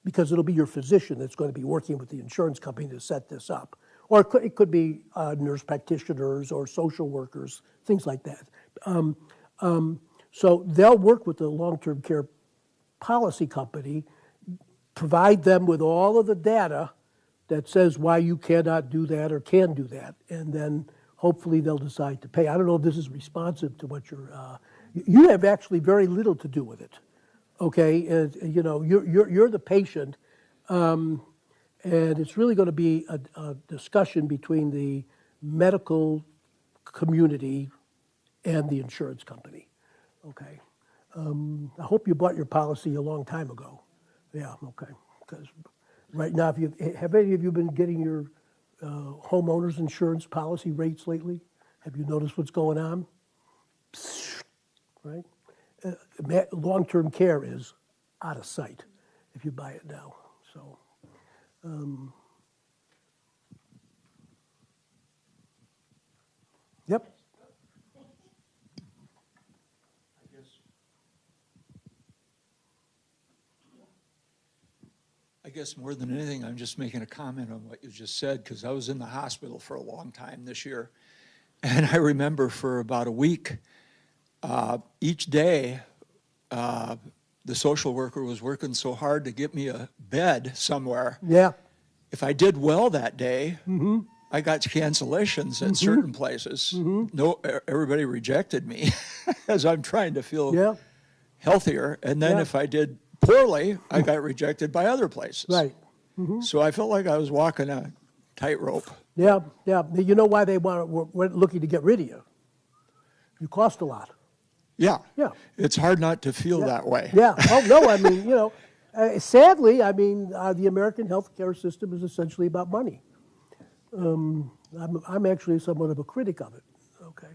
because it'll be your physician that's going to be working with the insurance company to set this up. Or it could be nurse practitioners or social workers, things like that. So they'll work with the long-term care policy company, provide them with all of the data that says why you cannot do that or can do that, and then hopefully they'll decide to pay. I don't know if this is responsive to what you have actually very little to do with it. Okay, you're the patient, and it's really going to be a discussion between the medical community and the insurance company. Okay, I hope you bought your policy a long time ago. Yeah, okay, because right now, have any of you been getting your homeowners insurance policy rates lately? Have you noticed what's going on? Right? Long-term care is out of sight if you buy it now. So, Yep. I guess more than anything, I'm just making a comment on what you just said, because I was in the hospital for a long time this year. And I remember for about a week, each day, the social worker was working so hard to get me a bed somewhere. Yeah. If I did well that day, I got cancellations at certain places. No, everybody rejected me as I'm trying to feel healthier. And then if I did poorly, I got rejected by other places. Right. So I felt like I was walking a tightrope. Yeah, yeah. You know why they were looking to get rid of you? You cost a lot. Yeah. Yeah. It's hard not to feel that way. Yeah. Oh, no, I mean, you know, sadly, I mean, the American healthcare system is essentially about money. I'm actually somewhat of a critic of it, okay?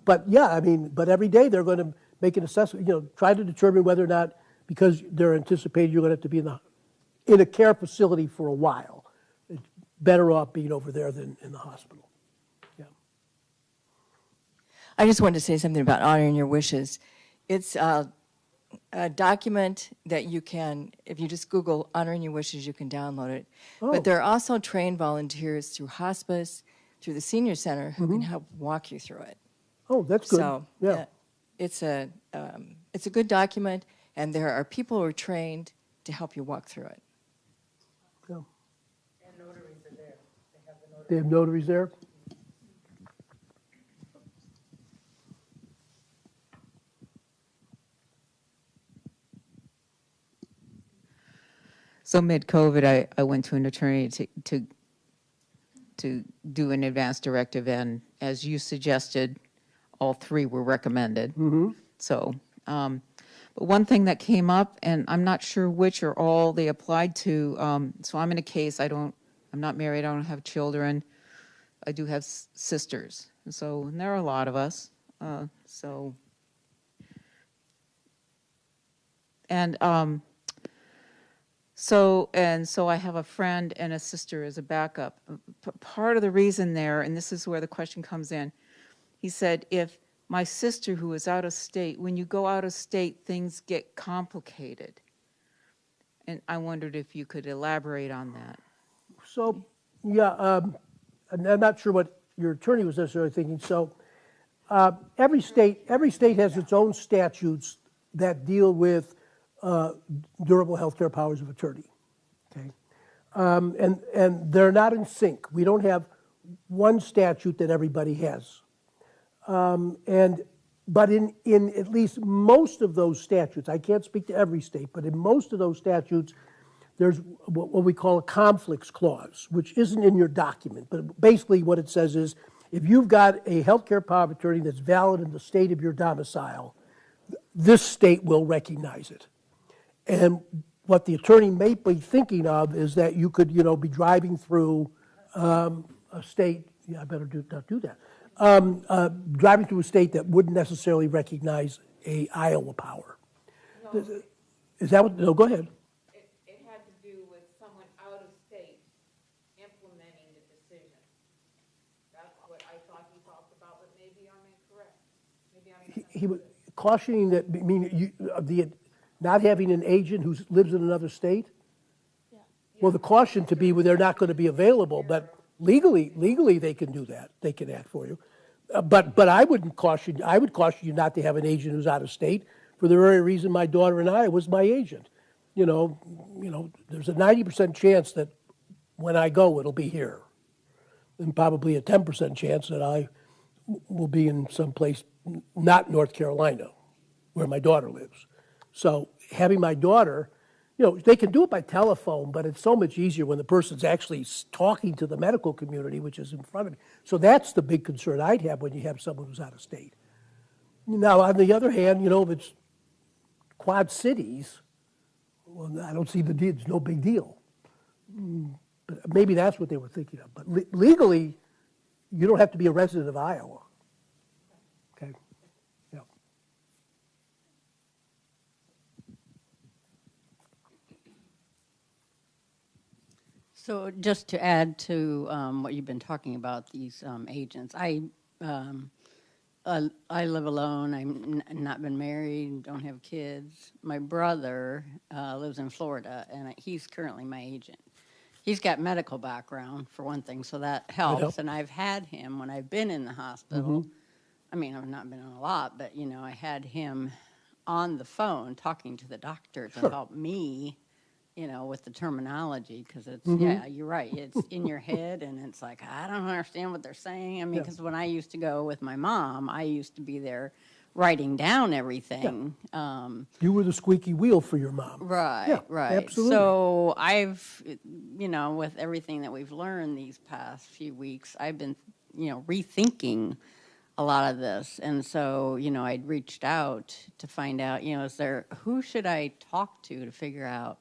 But yeah, I mean, but every day they're going to make an assessment, you know, try to determine whether or not, because they're anticipating you're going to have to be in a care facility for a while. It's better off being over there than in the hospital. Yeah. I just wanted to say something about honoring your wishes. It's a document that you can, if you just Google honoring your wishes, you can download it. Oh. But there are also trained volunteers through hospice, through the senior center, who can help walk you through it. Oh, that's good. So yeah. It's a good document, and there are people who are trained to help you walk through it. Yeah. And notaries are there. They have notaries there? So mid-COVID, I went to an attorney to do an advance directive, and as you suggested, all three were recommended. So, but one thing that came up, and I'm not sure which or all they applied to. So I'm in a case. I'm not married. I don't have children. I do have sisters, and there are a lot of us. So I have a friend and a sister as a backup. Part of the reason there, and this is where the question comes in, he said, if my sister who is out of state, when you go out of state, things get complicated. And I wondered if you could elaborate on that. So, yeah, and I'm not sure what your attorney was necessarily thinking. So, every state has its own statutes that deal with durable health care powers of attorney. Okay, and they're not in sync. We don't have one statute that everybody has. But in at least most of those statutes, I can't speak to every state, but in most of those statutes, there's what we call a conflicts clause, which isn't in your document. But basically what it says is, if you've got a healthcare power of attorney that's valid in the state of your domicile, this state will recognize it. And what the attorney may be thinking of is that you could, be driving through a state. Yeah, I better not do that. Driving through a state that wouldn't necessarily recognize a Iowa power. No. Is that what? No, go ahead. It had to do with someone out of state implementing the decision. That's what I thought he talked about, but maybe I'm incorrect. Maybe I'm. He was cautioning that, not having an agent who lives in another state. Yeah. Well, the caution to be where they're not going to be available, but legally they can do that. They can act for you. But I would caution you not to have an agent who's out of state for the very reason my daughter in Iowa was my agent. There's a 90% chance that when I go, it'll be here, and probably a 10% chance that I will be in some place not North Carolina, where my daughter lives. So having my daughter, they can do it by telephone, but it's so much easier when the person's actually talking to the medical community, which is in front of me. So that's the big concern I'd have when you have someone who's out of state. Now, on the other hand, if it's Quad Cities, well, I don't see the deal. It's no big deal. But maybe that's what they were thinking of. But legally, you don't have to be a resident of Iowa. Okay. Yeah. So just to add to what you've been talking about, these agents, I live alone. I'm not been married, don't have kids. My brother lives in Florida, and he's currently my agent. He's got medical background, for one thing, so that helps. And I've had him when I've been in the hospital. I mean, I've not been on a lot, but, you know, I had him on the phone talking to the doctors to help me, you know, with the terminology, because it's, yeah, you're right. It's in your head, and it's like, I don't understand what they're saying. I mean, because when I used to go with my mom, I used to be there writing down everything. You were the squeaky wheel for your mom. Right, Yeah, right. absolutely. So I've, you know, with everything that we've learned these past few weeks, I've been, you know, rethinking a lot of this. And so, you know, I'd reached out to find out, you know, who should I talk to figure out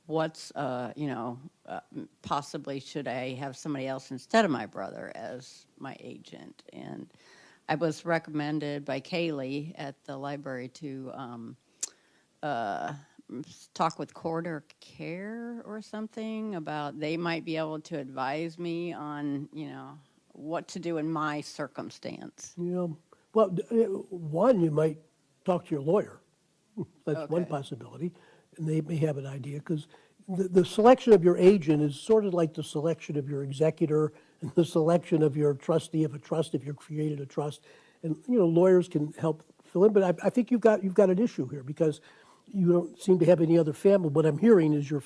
what's, you know, possibly should I have somebody else instead of my brother as my agent? And I was recommended by Kaylee at the library to talk with Quarter Care or something about they might be able to advise me on, you know, what to do in my circumstance. Yeah. Well, one, you might talk to your lawyer. That's one possibility. And they may have an idea, because the selection of your agent is sort of like the selection of your executor and the selection of your trustee of a trust if you've created a trust. And, you know, lawyers can help fill in. But I think you've got an issue here, because you don't seem to have any other family. What I'm hearing is your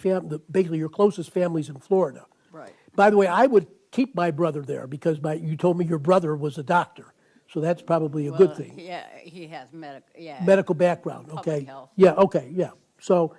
basically your closest family's in Florida. Right. By the way, I would keep my brother there, because you told me your brother was a doctor. So that's probably a good thing. Yeah, he has Medical background, okay. Public health. Yeah, okay, yeah. So,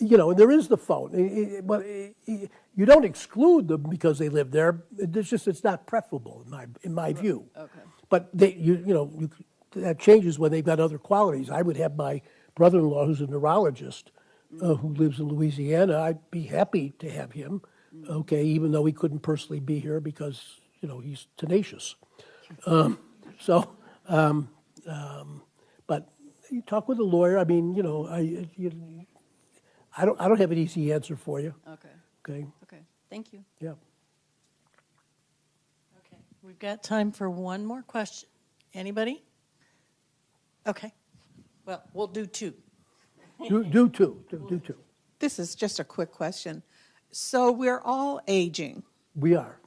you know, and there is the phone. But you don't exclude them because they live there. It's not preferable in my view. Okay. But that changes when they've got other qualities. I would have my brother-in-law, who's a neurologist, who lives in Louisiana. I'd be happy to have him, okay, even though he couldn't personally be here because, you know, he's tenacious. But you talk with a lawyer. I mean, you know, I don't have an easy answer for you. Okay. Okay. Thank you. Yeah. Okay. We've got time for one more question. Anybody? Okay. Well, we'll do two. Do two. This is just a quick question. So we're all aging. We are.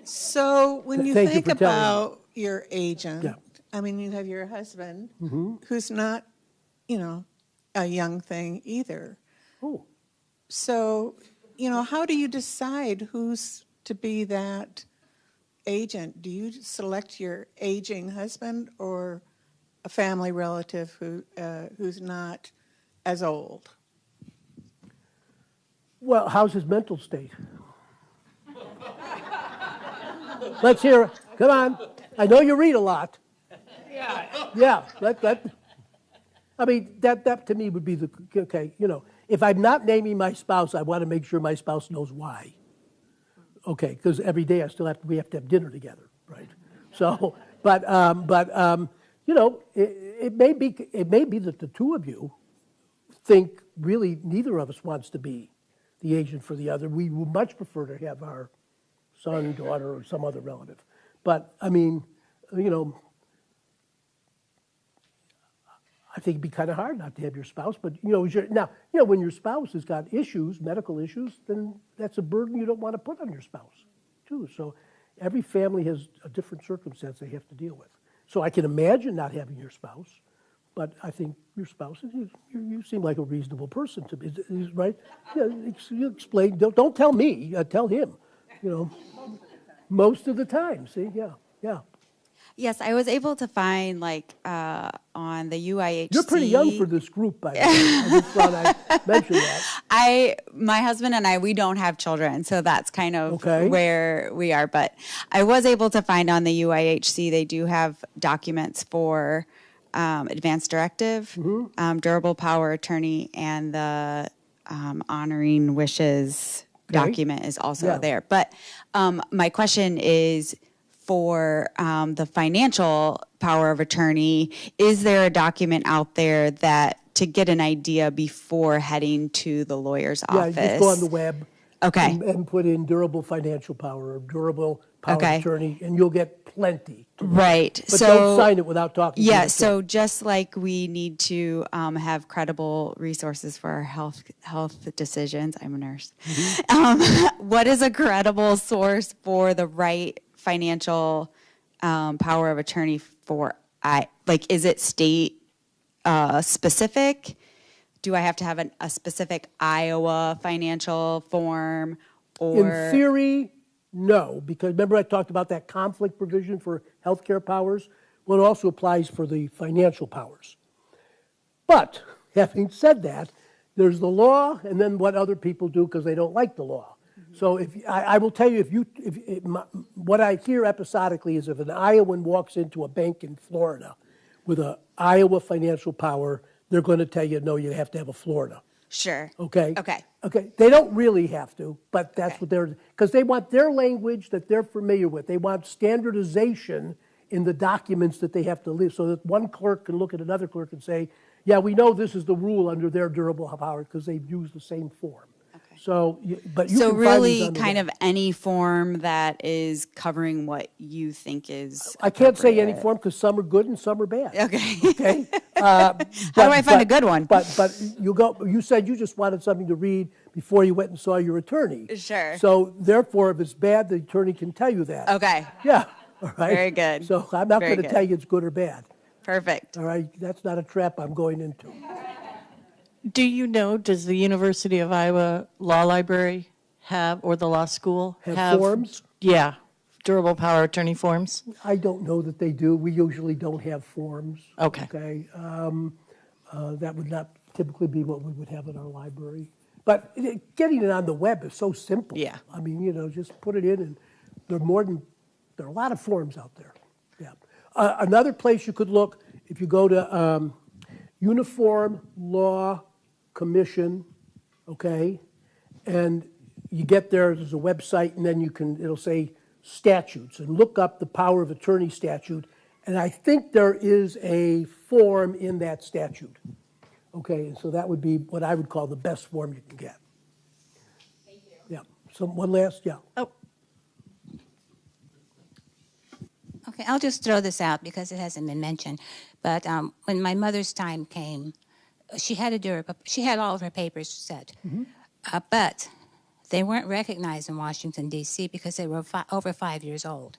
So when you Thank you think for telling me. about your agent, Yeah. I mean, you have your husband, who's not, you know, a young thing either. Oh. So, you know, how do you decide who's to be that agent? Do you select your aging husband or a family relative who's not as old? Well, how's his mental state? Let's hear it. Come on. I know you read a lot. Yeah. I mean, that to me would be okay, you know, if I'm not naming my spouse, I want to make sure my spouse knows why. Okay, because every day we have to have dinner together, right? So, but you know, it may be that the two of you think really neither of us wants to be the agent for the other. We would much prefer to have our son, daughter, or some other relative. But I mean, you know, I think it'd be kind of hard not to have your spouse. But you know, when your spouse has got issues, medical issues, then that's a burden you don't want to put on your spouse, too. So every family has a different circumstance they have to deal with. So I can imagine not having your spouse, but I think your spouse, you seem like a reasonable person to be, right? Yeah, you explain. Don't tell me. Tell him. You know, most of the time. See, yeah. Yes, I was able to find on the UIHC. You're pretty young for this group, by the way. I just thought I'd mention that. My husband and I, we don't have children, so that's kind of where we are. But I was able to find on the UIHC, they do have documents for advance directive, durable power attorney, and the honoring wishes document is also there. But my question is, for the financial power of attorney, is there a document out there that to get an idea before heading to the lawyer's office? Yeah, just go on the web Okay. And put in durable financial power or durable power Okay. of attorney, and you'll get plenty. Right. But so don't sign it without talking to Yeah. the So just like we need to have credible resources for our health decisions. I'm a nurse. What is a credible source for the right financial power of attorney for is it state specific? Do I have to have a specific Iowa financial form? Or In theory, no, because remember I talked about that conflict provision for healthcare powers? Well, it also applies for the financial powers. But having said that, there's the law and then what other people do because they don't like the law. So if I will tell you, what I hear episodically is if an Iowan walks into a bank in Florida with an Iowa financial power, they're going to tell you, no, you have to have a Florida. Sure. Okay? Okay. Okay. They don't really have to, but that's what they're, because they want their language that they're familiar with. They want standardization in the documents that they have to leave so that one clerk can look at another clerk and say, yeah, we know this is the rule under their durable power because they've used the same form. So, but you so can find really these on the kind web. of any form that is covering what you think is I can't say any appropriate. form because some are good and some are bad. Okay. Okay. How do I find a good one? But you said you just wanted something to read before you went and saw your attorney. Sure. So therefore, if it's bad, the attorney can tell you that. Okay. Yeah. All right. Very good. So I'm not Very going to good. tell you it's good or bad. Perfect. All right. That's not a trap I'm going into. Do you know, does the University of Iowa Law Library have, or the law school Have forms? Yeah, durable power attorney forms? I don't know that they do. We usually don't have forms. Okay. Okay. That would not typically be what we would have in our library. But getting it on the web is so simple. Yeah. I mean, just put it in, and there are a lot of forms out there. Yeah. Another place you could look, if you go to Uniform Law Commission, okay, and you get there's a website, and then it'll say statutes, and look up the power of attorney statute, and I think there is a form in that statute. Okay, and so that would be what I would call the best form you can get. Thank you. Yeah. So one last, yeah. Oh, Okay, I'll just throw this out because it hasn't been mentioned. But when my mother's time came, she had all of her papers set, but they weren't recognized in Washington, D.C. because they were over 5 years old.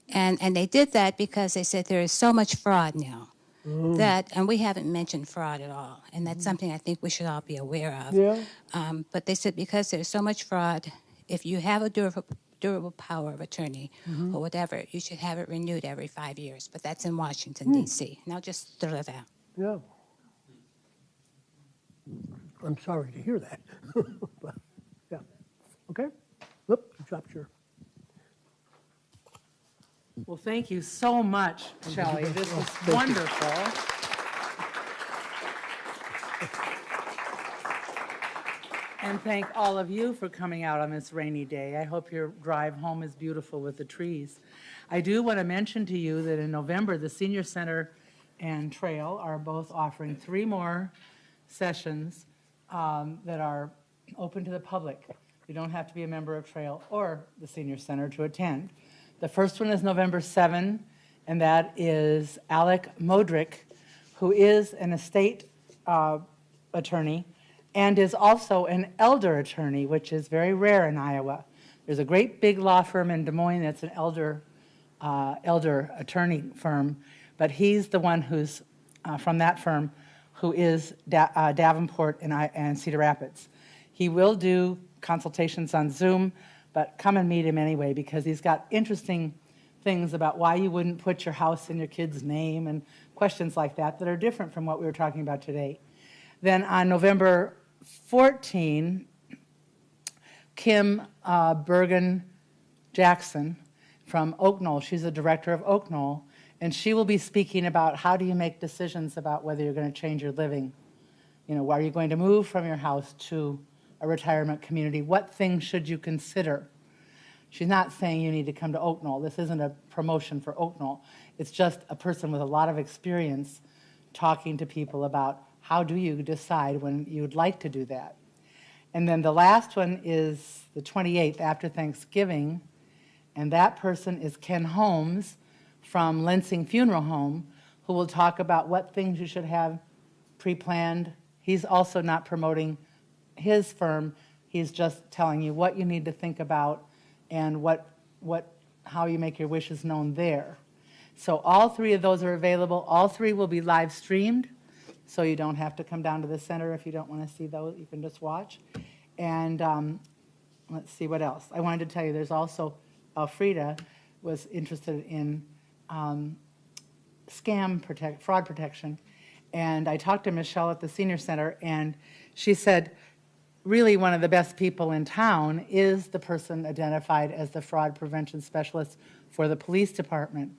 And they did that because they said there is so much fraud now. And we haven't mentioned fraud at all. And that's something I think we should all be aware of. Yeah. But they said because there's so much fraud, if you have a durable power of attorney or whatever, you should have it renewed every 5 years. But that's in Washington, D.C. And I'll just throw that out. Yeah. I'm sorry to hear that. But, yeah. Okay. Whoop, you dropped your. Well, thank you so much, Shelly. This was wonderful. And thank all of you for coming out on this rainy day. I hope your drive home is beautiful with the trees. I do want to mention to you that in November, the Senior Center and Trail are both offering 3 more sessions that are open to the public. You don't have to be a member of Trail or the Senior Center to attend. The first one is November 7, and that is Alec Modrick, who is an estate attorney and is also an elder attorney, which is very rare in Iowa. There's a great big law firm in Des Moines that's an elder attorney firm, but he's the one who's from that firm who is Davenport and Cedar Rapids. He will do consultations on Zoom, but come and meet him anyway because he's got interesting things about why you wouldn't put your house in your kid's name and questions like that are different from what we were talking about today. Then on November 14, Kim Bergen-Jackson from Oak Knoll, she's the director of Oak Knoll, and she will be speaking about how do you make decisions about whether you're going to change your living. You know, are you going to move from your house to a retirement community? What things should you consider? She's not saying you need to come to Oak Knoll. This isn't a promotion for Oak Knoll. It's just a person with a lot of experience talking to people about how do you decide when you'd like to do that. And then the last one is the 28th, after Thanksgiving, and that person is Ken Holmes from Lansing Funeral Home, who will talk about what things you should have pre-planned. He's also not promoting his firm. He's just telling you what you need to think about and how you make your wishes known there. So all three of those are available. All three will be live streamed, so you don't have to come down to the center if you don't want to see those. You can just watch. And let's see what else. I wanted to tell you there's also Frida was interested in fraud protection. And I talked to Michelle at the Senior Center, and she said, really one of the best people in town is the person identified as the fraud prevention specialist for the police department.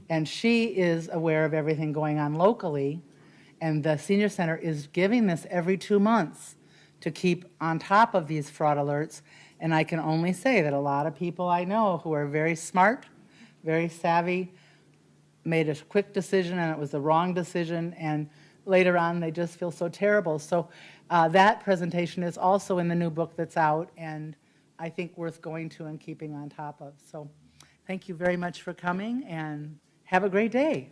And she is aware of everything going on locally, and the Senior Center is giving this every 2 months to keep on top of these fraud alerts. And I can only say that a lot of people I know who are very smart, very savvy, made a quick decision and it was the wrong decision, and later on they just feel so terrible. So that presentation is also in the new book that's out, and I think worth going to and keeping on top of. So thank you very much for coming, and have a great day.